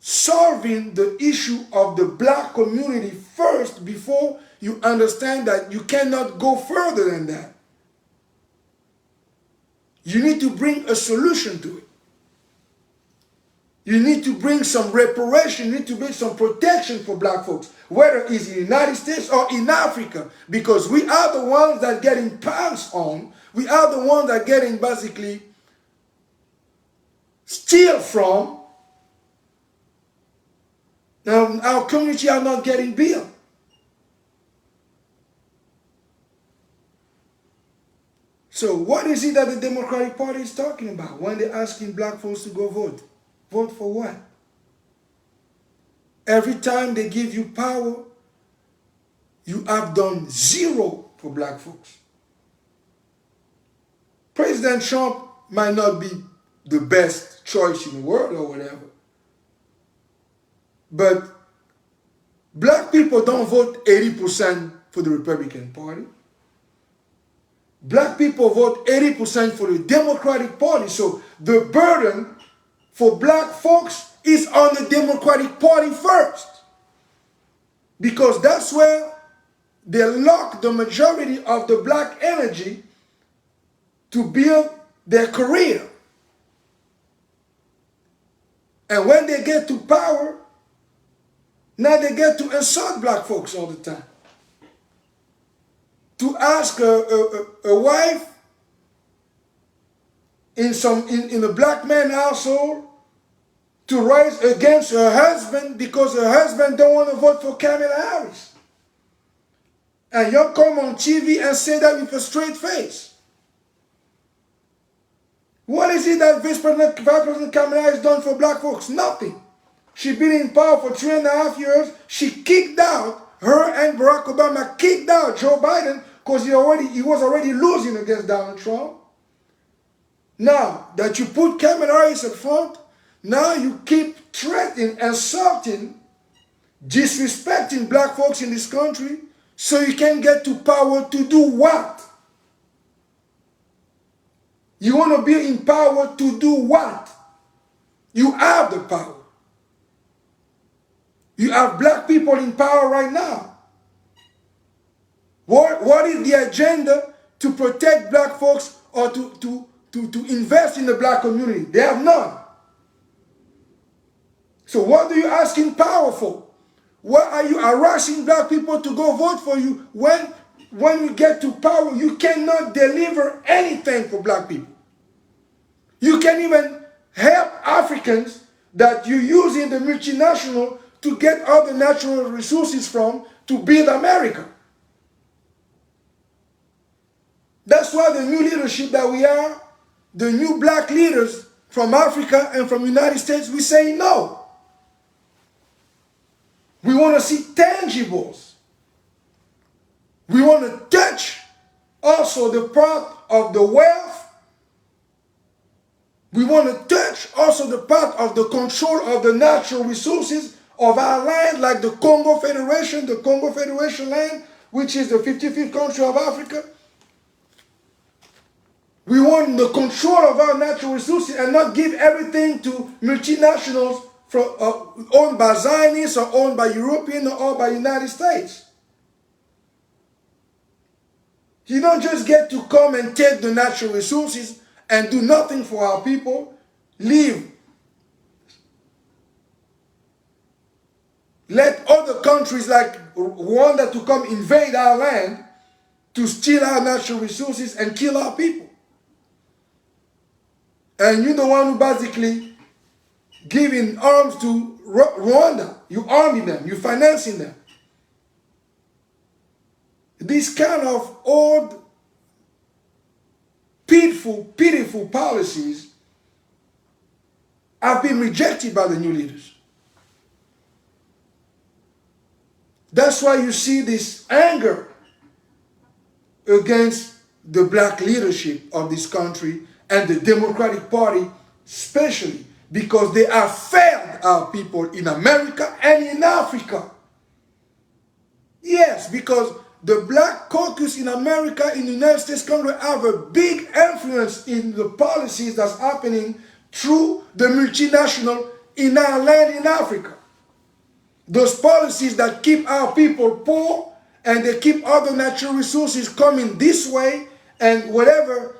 solving the issue of the black community first before you understand that you cannot go further than that. You need to bring a solution to it. You need to bring some reparation, you need to bring some protection for black folks, whether it's in the United States or in Africa, because we are the ones that are getting pounced on. We are the ones that are getting basically steal from. Now, our community are not getting built. So what is it that the Democratic Party is talking about when they're asking black folks to go vote? Vote for what? Every time they give you power, you have done zero for black folks. President Trump might not be the best choice in the world or whatever, but black people don't vote 80% for the Republican Party. Black people vote 80% for the Democratic Party. So the burden for black folks is on the Democratic Party first, because that's where they lock the majority of the black energy to build their career. And when they get to power, now they get to insult black folks all the time. To ask a wife in a black man household to rise against her husband because her husband don't want to vote for Kamala Harris. And you come on TV and say that with a straight face. What is it that Vice President Kamala has done for black folks? Nothing. She's been in power for 3.5 years. She kicked out, her and Barack Obama kicked out Joe Biden because he was already losing against Donald Trump. Now that you put Kamala Harris up front, now you keep threatening, insulting, disrespecting black folks in this country so you can get to power to do what? You want to be in power to do what? You have the power. You have black people in power right now. What is the agenda to protect black folks or to invest in the black community? They have none. So what are you asking power for? Why are you harassing black people to go vote for you when you get to power, you cannot deliver anything for black people? You can't even help Africans that you use in the multinational to get all the natural resources from to build America. That's why the new leadership that we are, the new black leaders from Africa and from the United States, we say no. We want to see tangibles. We want to touch also the part of the wealth. We want to touch also the part of the control of the natural resources of our land, like the Kongo Federation land, which is the 55th country of Africa. We want the control of our natural resources and not give everything to multinationals owned by Zionists or owned by Europeans or by United States. You don't just get to come and take the natural resources and do nothing for our people, leave. Let other countries like Rwanda to come invade our land to steal our natural resources and kill our people. And you're the one who basically giving arms to Rwanda. You arming them, you financing them. These kind of old, pitiful policies have been rejected by the new leaders. That's why you see this anger against the black leadership of this country and the Democratic Party especially, because they have failed our people in America and in Africa. Yes, because the black caucus in America, in the United States Congress, have a big influence in the policies that's happening through the multinational in our land in Africa. Those policies that keep our people poor and they keep other natural resources coming this way, and whatever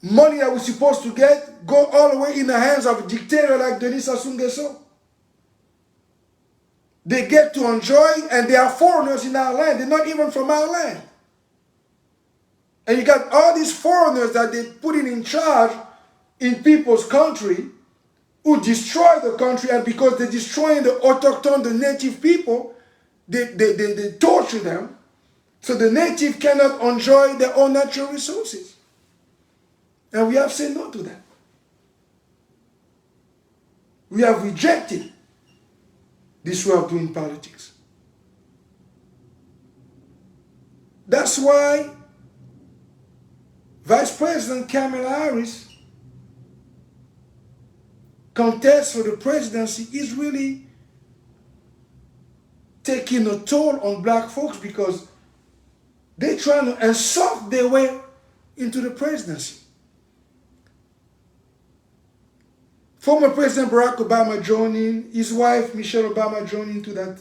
money that we're supposed to get go all the way in the hands of a dictator like Denis Sassou Nguesso. They get to enjoy, and they are foreigners in our land. They're not even from our land. And you got all these foreigners that they put in charge in people's country who destroy the country, and because they're destroying the autochthon, the native people, they torture them, so the native cannot enjoy their own natural resources. And we have said no to that. We have rejected this way of doing politics. That's why Vice President Kamala Harris contest for the presidency is really taking a toll on black folks, because they're trying to insult their way into the presidency. Former President Barack Obama joined in, his wife Michelle Obama joined into that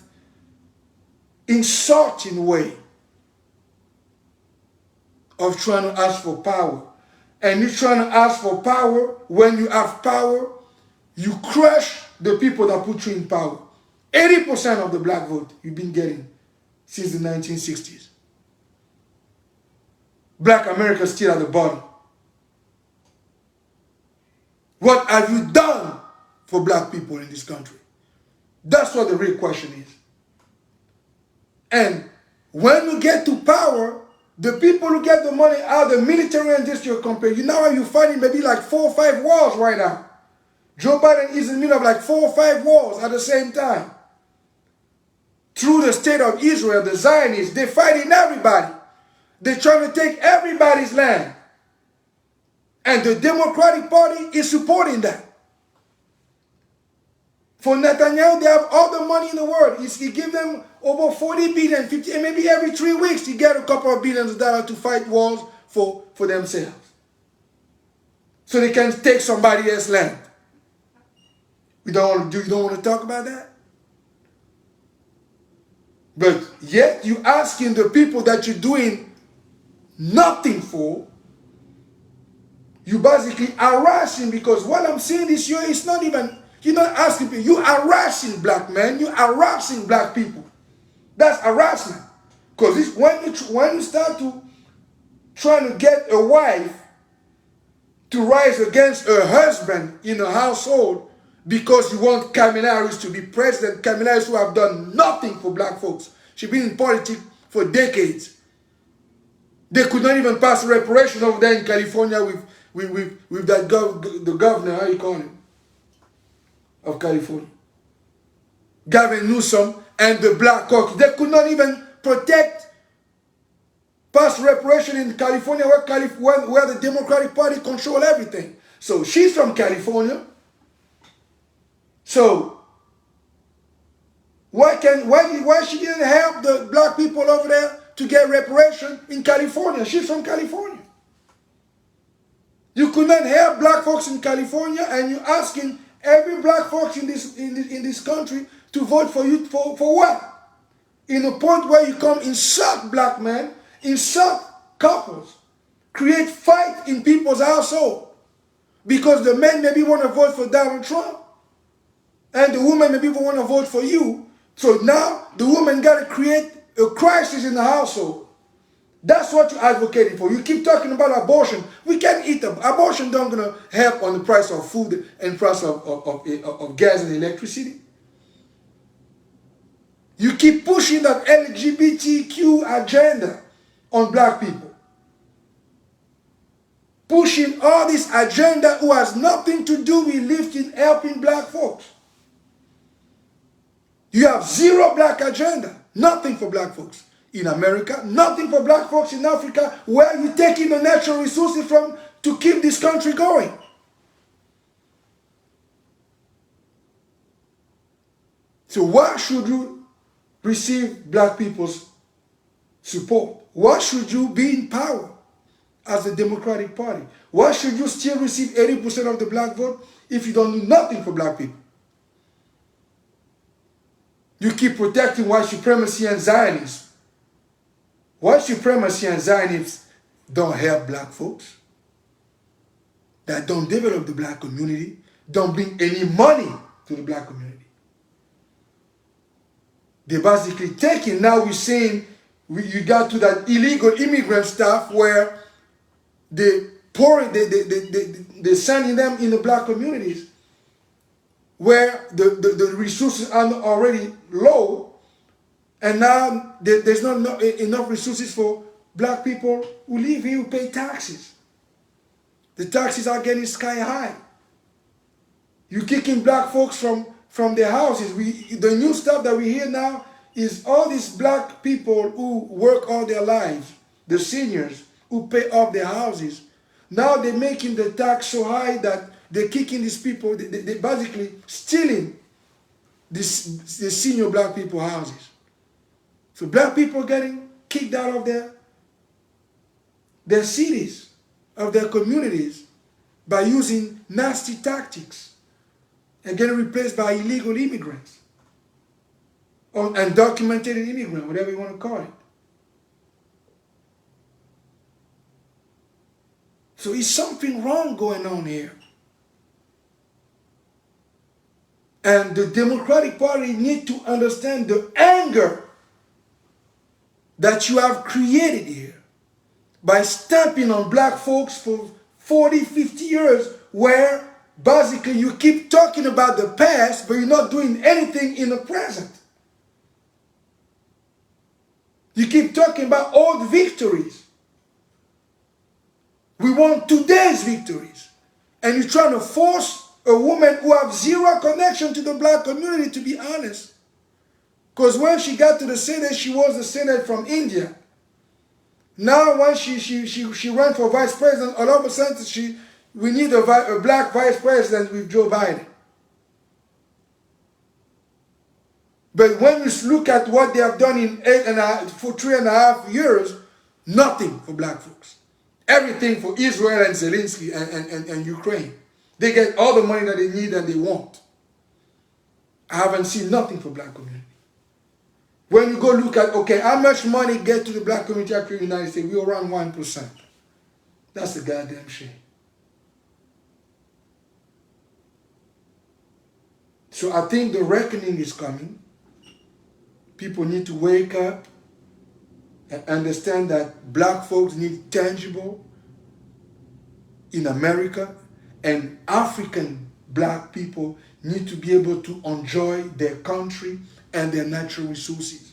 insulting way of trying to ask for power. And you're trying to ask for power. When you have power, you crush the people that put you in power. 80% of the black vote you've been getting since the 1960s. Black America is still at the bottom. What have you done for black people in this country? That's what the real question is. And when you get to power, the people who get the money are the military and industrial company. You know how you're fighting maybe like 4 or 5 wars right now. Joe Biden is in the middle of like 4 or 5 wars at the same time. Through the state of Israel, the Zionists, they're fighting everybody. They're trying to take everybody's land. And the Democratic Party is supporting that. For Netanyahu, they have all the money in the world. He give them over 40 billion, 50, and maybe every 3 weeks he get a couple of billions of dollars to fight wars for themselves. So they can take somebody else's land. You don't want to talk about that? But yet you asking the people that you're doing nothing for, you basically harassing, because what I'm saying is it's not even, you're not asking people, you're harassing black men, you're harassing black people. That's harassment. Because when you start to trying to get a wife to rise against her husband in a household because you want Kamala Harris to be president, Kamala Harris who have done nothing for black folks. She's been in politics for decades. They could not even pass a reparation over there in California with that the governor, how you call him, of California, Gavin Newsom, and the Black Caucus. They could not even pass reparation in California where the Democratic Party control everything. So she's from California. So why she didn't help the black people over there to get reparation in California? She's from California. You could not help black folks in California, and you're asking every black folks in this country to vote for you for what? In a point where you come insult black men, insult couples, create fight in people's household, because the men maybe want to vote for Donald Trump, and the woman maybe want to vote for you. So now the woman got to create a crisis in the household. That's what you're advocating for. You keep talking about abortion. We can't eat them. Abortion don't gonna help on the price of food and price of gas and electricity. You keep pushing that LGBTQ agenda on black people. Pushing all this agenda who has nothing to do with lifting, helping black folks. You have zero black agenda. Nothing for black folks in America. Nothing for black folks in Africa, where you're taking the natural resources from to keep this country going. So why should you receive black people's support? Why should you be in power as the Democratic Party? Why should you still receive 80% of the black vote if you don't do nothing for black people? You keep protecting white supremacy and Zionism. White supremacy and Zionism don't help black folks. That don't develop the black community, don't bring any money to the black community. They're basically taking, now we're saying, you got to that illegal immigrant stuff where they're sending them in the black communities where the resources are already low, and now there's not enough resources for black people who live here, who pay taxes. The taxes are getting sky high. You're kicking black folks from their houses. The new stuff that we hear now is all these black people who work all their lives, the seniors who pay off their houses. Now they're making the tax so high that they're kicking these people, they're basically stealing the senior black people houses. So black people are getting kicked out of their cities, of their communities, by using nasty tactics and getting replaced by illegal immigrants or undocumented immigrants, whatever you want to call it. So is something wrong going on here? And the Democratic Party need to understand the anger that you have created here by stamping on black folks for 40, 50 years, where basically you keep talking about the past, but you're not doing anything in the present. You keep talking about old victories. We want today's victories. And you're trying to force a woman who has zero connection to the black community to be honest. Because when she got to the Senate, she was the Senate from India. Now when she ran for vice president, all of a sudden we need a black vice president with Joe Biden. But when you look at what they have done in 3.5 years, nothing for black folks. Everything for Israel and Zelensky and Ukraine. They get all the money that they need and they want. I haven't seen nothing for black community. When you go look at, okay, how much money get to the black community after the United States? We're around 1%. That's a goddamn shame. So I think the reckoning is coming. People need to wake up and understand that black folks need tangible in America, and African black people need to be able to enjoy their country and their natural resources.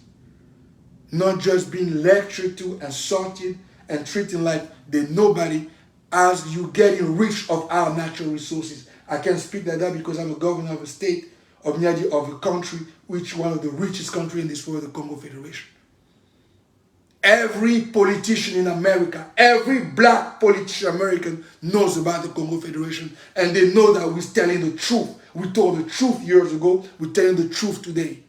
Not just being lectured to and sorted and treated like they're nobody as you getting rich of our natural resources. I can speak like that because I'm a governor of a state of Niadi, of a country which one of the richest country in this world, the Kongo Federation. Every politician in America, every black politician American knows about the Kongo Federation, and they know that we're telling the truth. We told the truth years ago, we're telling the truth today.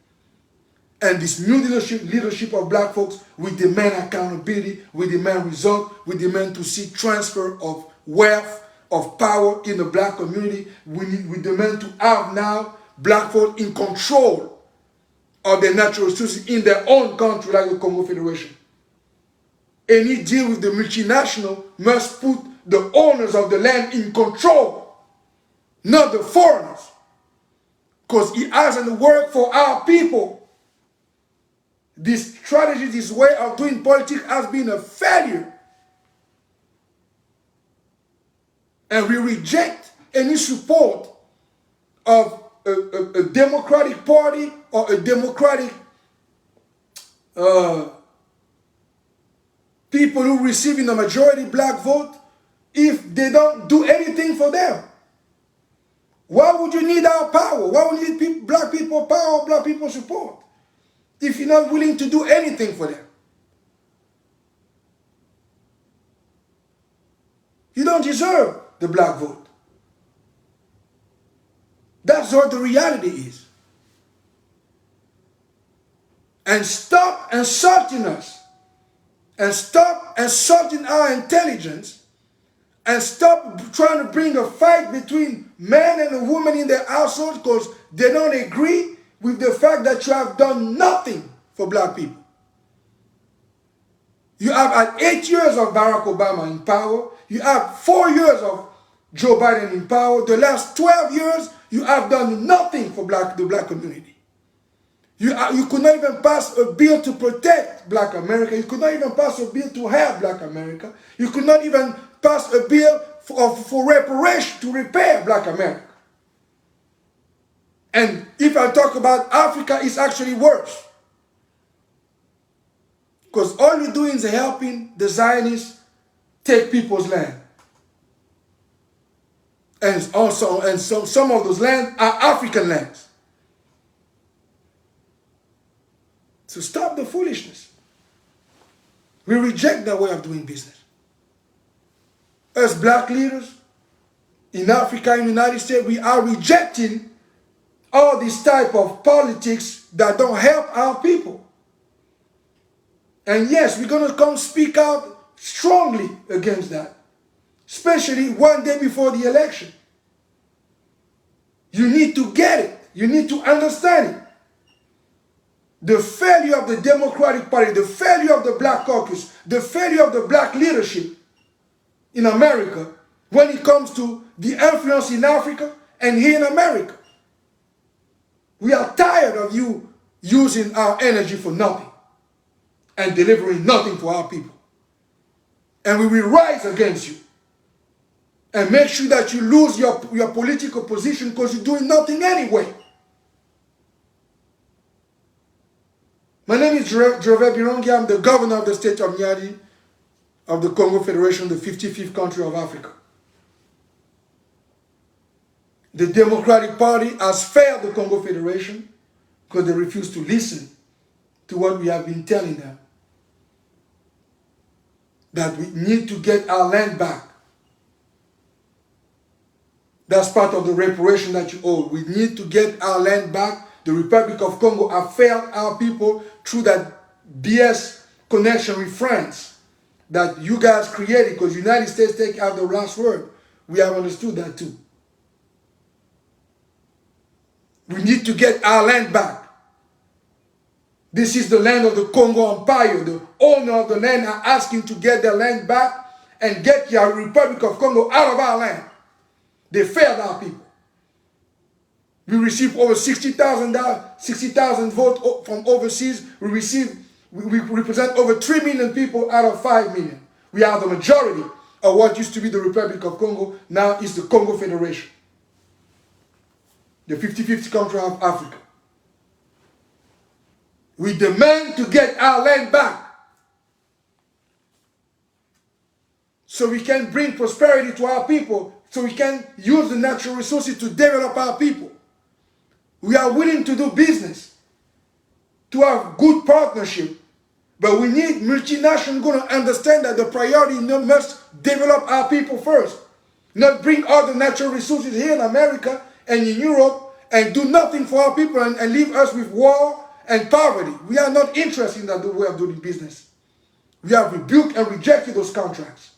And this new leadership of black folks, we demand accountability, we demand results, we demand to see transfer of wealth, of power in the black community. We demand to have now black folks in control of their natural resources in their own country, like the Kongo Federation. Any deal with the multinational must put the owners of the land in control, not the foreigners, because it hasn't worked for our people. This strategy, this way of doing politics has been a failure. And we reject any support of a Democratic Party or a Democratic people who receiving a majority black vote if they don't do anything for them. Why would you need our power? Why would you need black people power or black people support if you're not willing to do anything for them? You don't deserve the black vote. That's what the reality is. And stop insulting us. And stop insulting our intelligence. And stop trying to bring a fight between man and a woman in their household because they don't agree with the fact that you have done nothing for black people. You have had 8 years of Barack Obama in power. You have 4 years of Joe Biden in power. The last 12 years, you have done nothing for the black community. You could not even pass a bill to protect black America. You could not even pass a bill to help black America. You could not even pass a bill for reparation to repair black America. And if I talk about Africa, it's actually worse. Because all you're doing is helping the Zionists take people's land. And also, some of those lands are African lands. So stop the foolishness. We reject that way of doing business. As black leaders in Africa and the United States, we are rejecting all this type of politics that don't help our people. And yes, we're going to come speak out strongly against that, especially one day before the election. You need to get it. You need to understand it. The failure of the Democratic Party, the failure of the Black Caucus, the failure of the black leadership in America when it comes to the influence in Africa and here in America. We are tired of you using our energy for nothing and delivering nothing for our people. And we will rise against you and make sure that you lose your political position because you're doing nothing anyway. My name is Gervais Birangui. I'm the governor of the state of Niadi, of the Kongo Federation, the 55th country of Africa. The Democratic Party has failed the Kongo Federation because they refuse to listen to what we have been telling them. that we need to get our land back. That's part of the reparation that you owe. We need to get our land back. The Republic of Congo have failed our people through that BS connection with France that you guys created, because the United States take out the last word. We have understood that too. We need to get our land back. This is the land of the Congo Empire. The owner of the land are asking to get their land back and get the Republic of Congo out of our land. They failed our people. We received over 60,000 votes from overseas. We represent over 3 million people out of 5 million. We are the majority of what used to be the Republic of Congo. Now is the Kongo Federation. The 50-50 country of Africa. We demand to get our land back so we can bring prosperity to our people, so we can use the natural resources to develop our people. We are willing to do business, to have good partnership, but we need multinationals going to understand that the priority must develop our people first, not bring all the natural resources here in America and in Europe and do nothing for our people and leave us with war and poverty. We are not interested in that way of doing business. We have rebuked and rejected those contracts.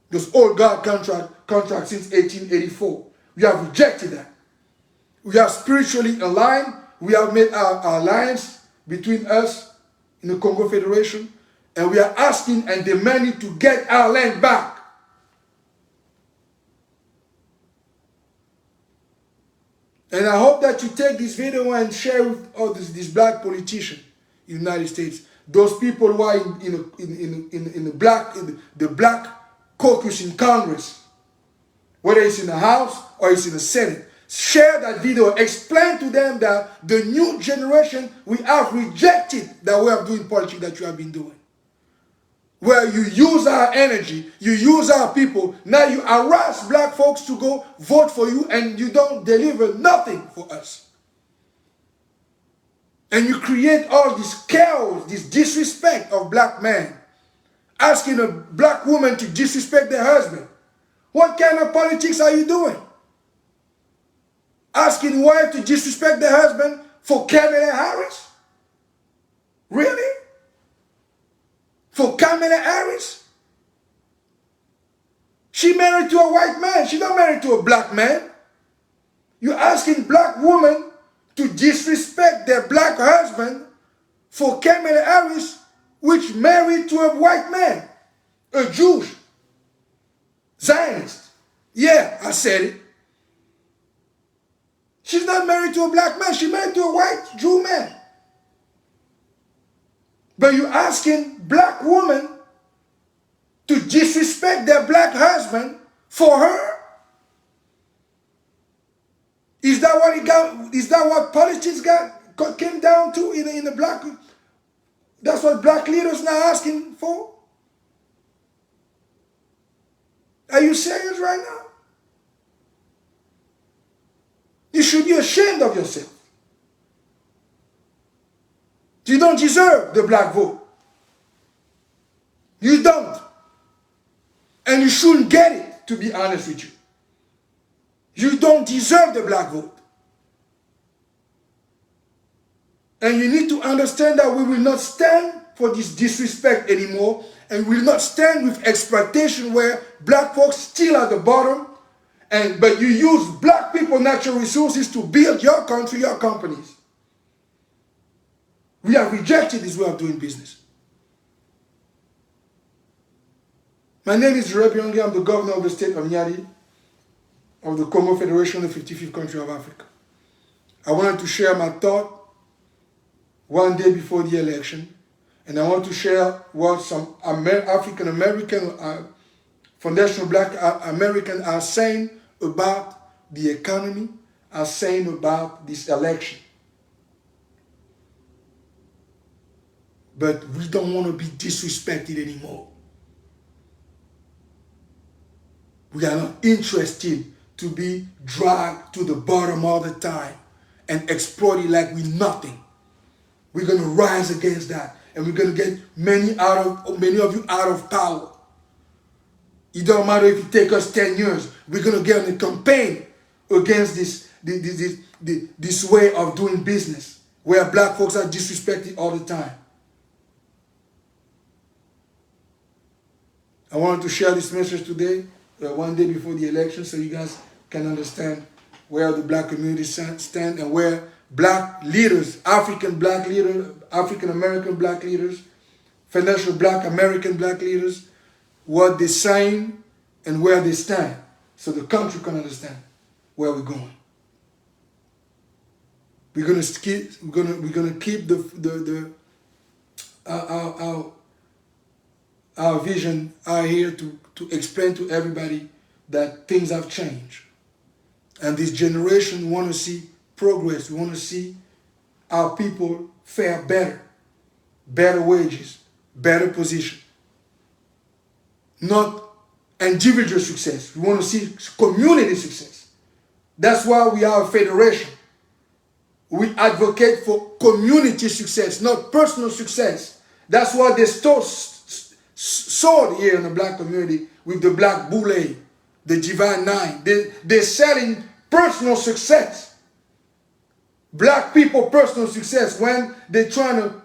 Those old guard contracts since 1884. We have rejected that. We are spiritually aligned. We have made our alliance between us in the Kongo Federation, and we are asking and demanding to get our land back. And I hope that you take this video and share with all these black politicians in the United States, those people who are in the black caucus in Congress, whether it's in the House or it's in the Senate. Share that video. Explain to them that the new generation, we have rejected that way of doing politics that you have been doing. Where you use our energy, you use our people. Now you harass black folks to go vote for you and you don't deliver nothing for us. And you create all this chaos, this disrespect of black men. Asking a black woman to disrespect their husband. What kind of politics are you doing? Asking wife to disrespect their husband for Kamala Harris? Really? For Kamala Harris? She married to a white man. She not married to a black man. You're asking black women to disrespect their black husband for Kamala Harris, which married to a white man, a Jewish Zionist. Yeah, I said it. She's not married to a black man. She's married to a white Jew man. But you're asking black women to disrespect their black husband for her? Is that what it got? Is that what politics came down to in the black? That's what black leaders now asking for? Are you serious right now? You should be ashamed of yourself. You don't deserve the black vote. You don't. And you shouldn't get it, to be honest with you. You don't deserve the black vote. And you need to understand that we will not stand for this disrespect anymore, and we will not stand with exploitation where black folks still at the bottom, but you use black people natural resources to build your country, your companies. We have rejected this way of doing business. My name is Gervais Birangui. I'm the governor of the state of Niadi, of the Kongo Federation, the 55th country of Africa. I wanted to share my thought one day before the election, and I want to share what some African American, foundational black Americans are saying about the economy, are saying about this election. But we don't want to be disrespected anymore. We are not interested to be dragged to the bottom all the time and exploited like we're nothing. We're going to rise against that. and we're going to get many of you out of power. It don't matter if it takes us 10 years. We're going to get on a campaign against this way of doing business, where black folks are disrespected all the time. I wanted to share this message today, one day before the election, so you guys can understand where the black community stand and where black leaders, African black leaders, African American black leaders, financial black American black leaders, what they're saying and where they stand, so the country can understand where we're going. We're gonna keep our vision out here to explain to everybody that things have changed. And this generation want to see progress. We want to see our people fare better, better wages, better position. Not individual success. We want to see community success. That's why we are a federation. We advocate for community success, not personal success. That's why they sold here in the black community with the black boule, the Divine Nine. They're selling personal success. Black people personal success when they're trying to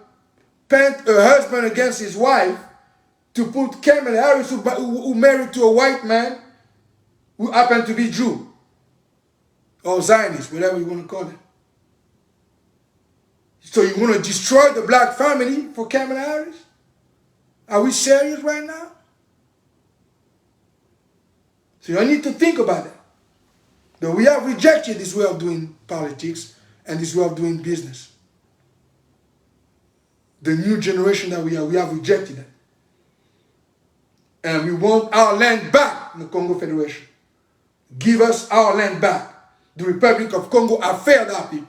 paint a husband against his wife to put Kamala Harris, who married to a white man who happened to be Jew or Zionist, whatever you want to call it. So you want to destroy the black family for Kamala Harris? Are we serious right now? So you need to think about that. That we have rejected this way of doing politics and this way of doing business. The new generation that we have rejected it. And we want our land back in the Kongo Federation. Give us our land back. The Republic of Congo have failed our people.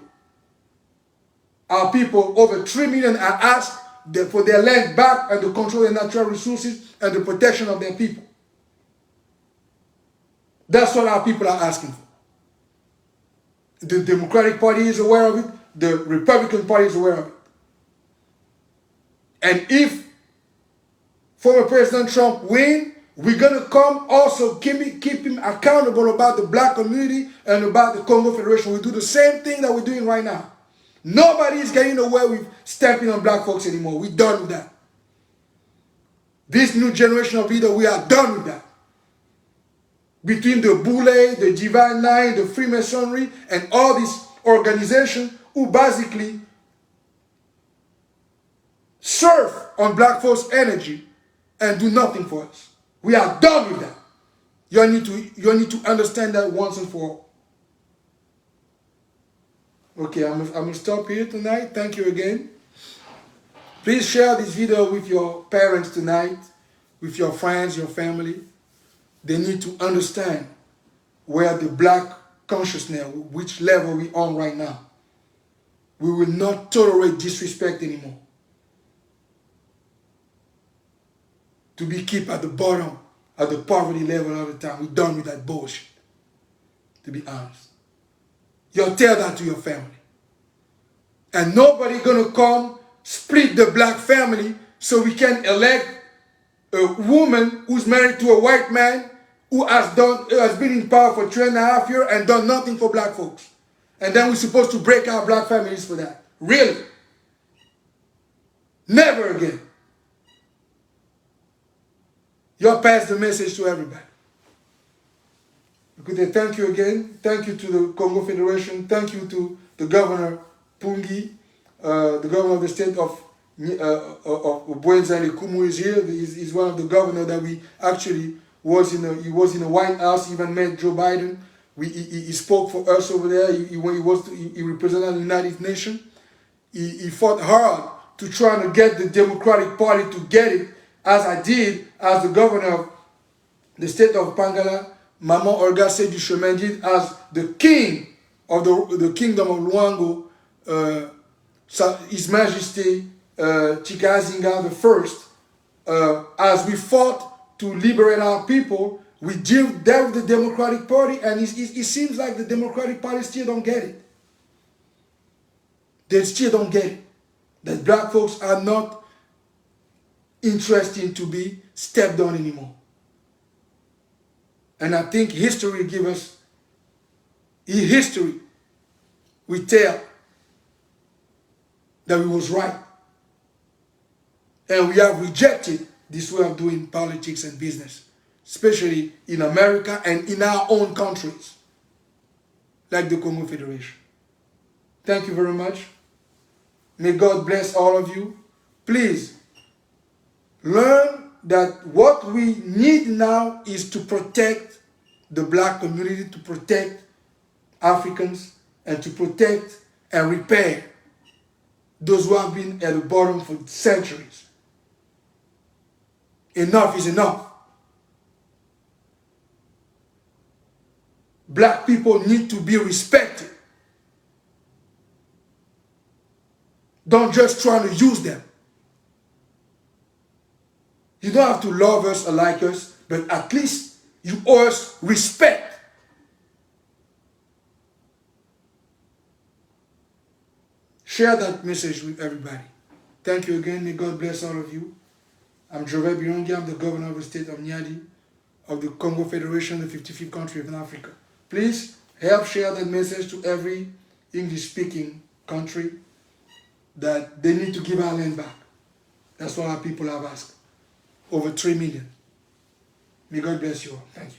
Our people, over 3 million, are asked for their land back and to control their natural resources and the protection of their people. That's what our people are asking for. The Democratic Party is aware of it. The Republican Party is aware of it. And if former President Trump wins, we're going to come also keep him accountable about the black community and about the Kongo Federation. We do the same thing that we're doing right now. Nobody is getting away with stamping on black folks anymore. We're done with that. This new generation of leaders, we are done with that. Between the Boule, the Divine Nine, the Freemasonry, and all these organizations who basically surf on black folks' energy and do nothing for us. We are done with that. You need to understand that once and for all. Okay, I'm going to stop here tonight. Thank you again. Please share this video with your parents tonight, with your friends, your family. They need to understand where the black consciousness, which level we're on right now. We will not tolerate disrespect anymore. To be kept at the bottom, at the poverty level all the time. We're done with that bullshit, to be honest. You'll tell that to your family. And nobody gonna come split the black family so we can elect a woman who's married to a white man who has been in power for 3.5 years and done nothing for black folks. And then we're supposed to break our black families for that. Really? Never again. You'll pass the message to everybody. Okay, thank you again. Thank you to the Kongo Federation. Thank you to the Governor Pungi, the Governor of the state of Bwenzali Kumu is here. He's one of the governors that we actually was in the White House. He even met Joe Biden. He spoke for us over there. He represented the United Nations. He fought hard to try to get the Democratic Party to get it, as I did as the governor of the state of Pangala. Maman Olga Sedi-Chemin did as the king of the kingdom of Luango, His Majesty Chikazinga I, as we fought to liberate our people. We dealt with the Democratic Party, and it seems like the Democratic Party still don't get it. They still don't get it. That black folks are not interesting to be stepped on anymore. And I think history give us, in history, we tell that we was right. And we have rejected this way of doing politics and business, especially in America and in our own countries, like the Kongo Federation. Thank you very much. May God bless all of you. Please, learn that what we need now is to protect the black community, to protect Africans, and to protect and repair those who have been at the bottom for centuries. Enough is enough. Black people need to be respected. Don't just try to use them. You don't have to love us or like us, but at least you owe us respect. Share that message with everybody. Thank you again. May God bless all of you. I'm Gervais Birangui. I'm the governor of the state of Niadi, of the Kongo Federation, the 55th country of Africa. Please help share that message to every English-speaking country that they need to give our land back. That's what our people have asked. Over 3 million. May God bless you all. Thank you.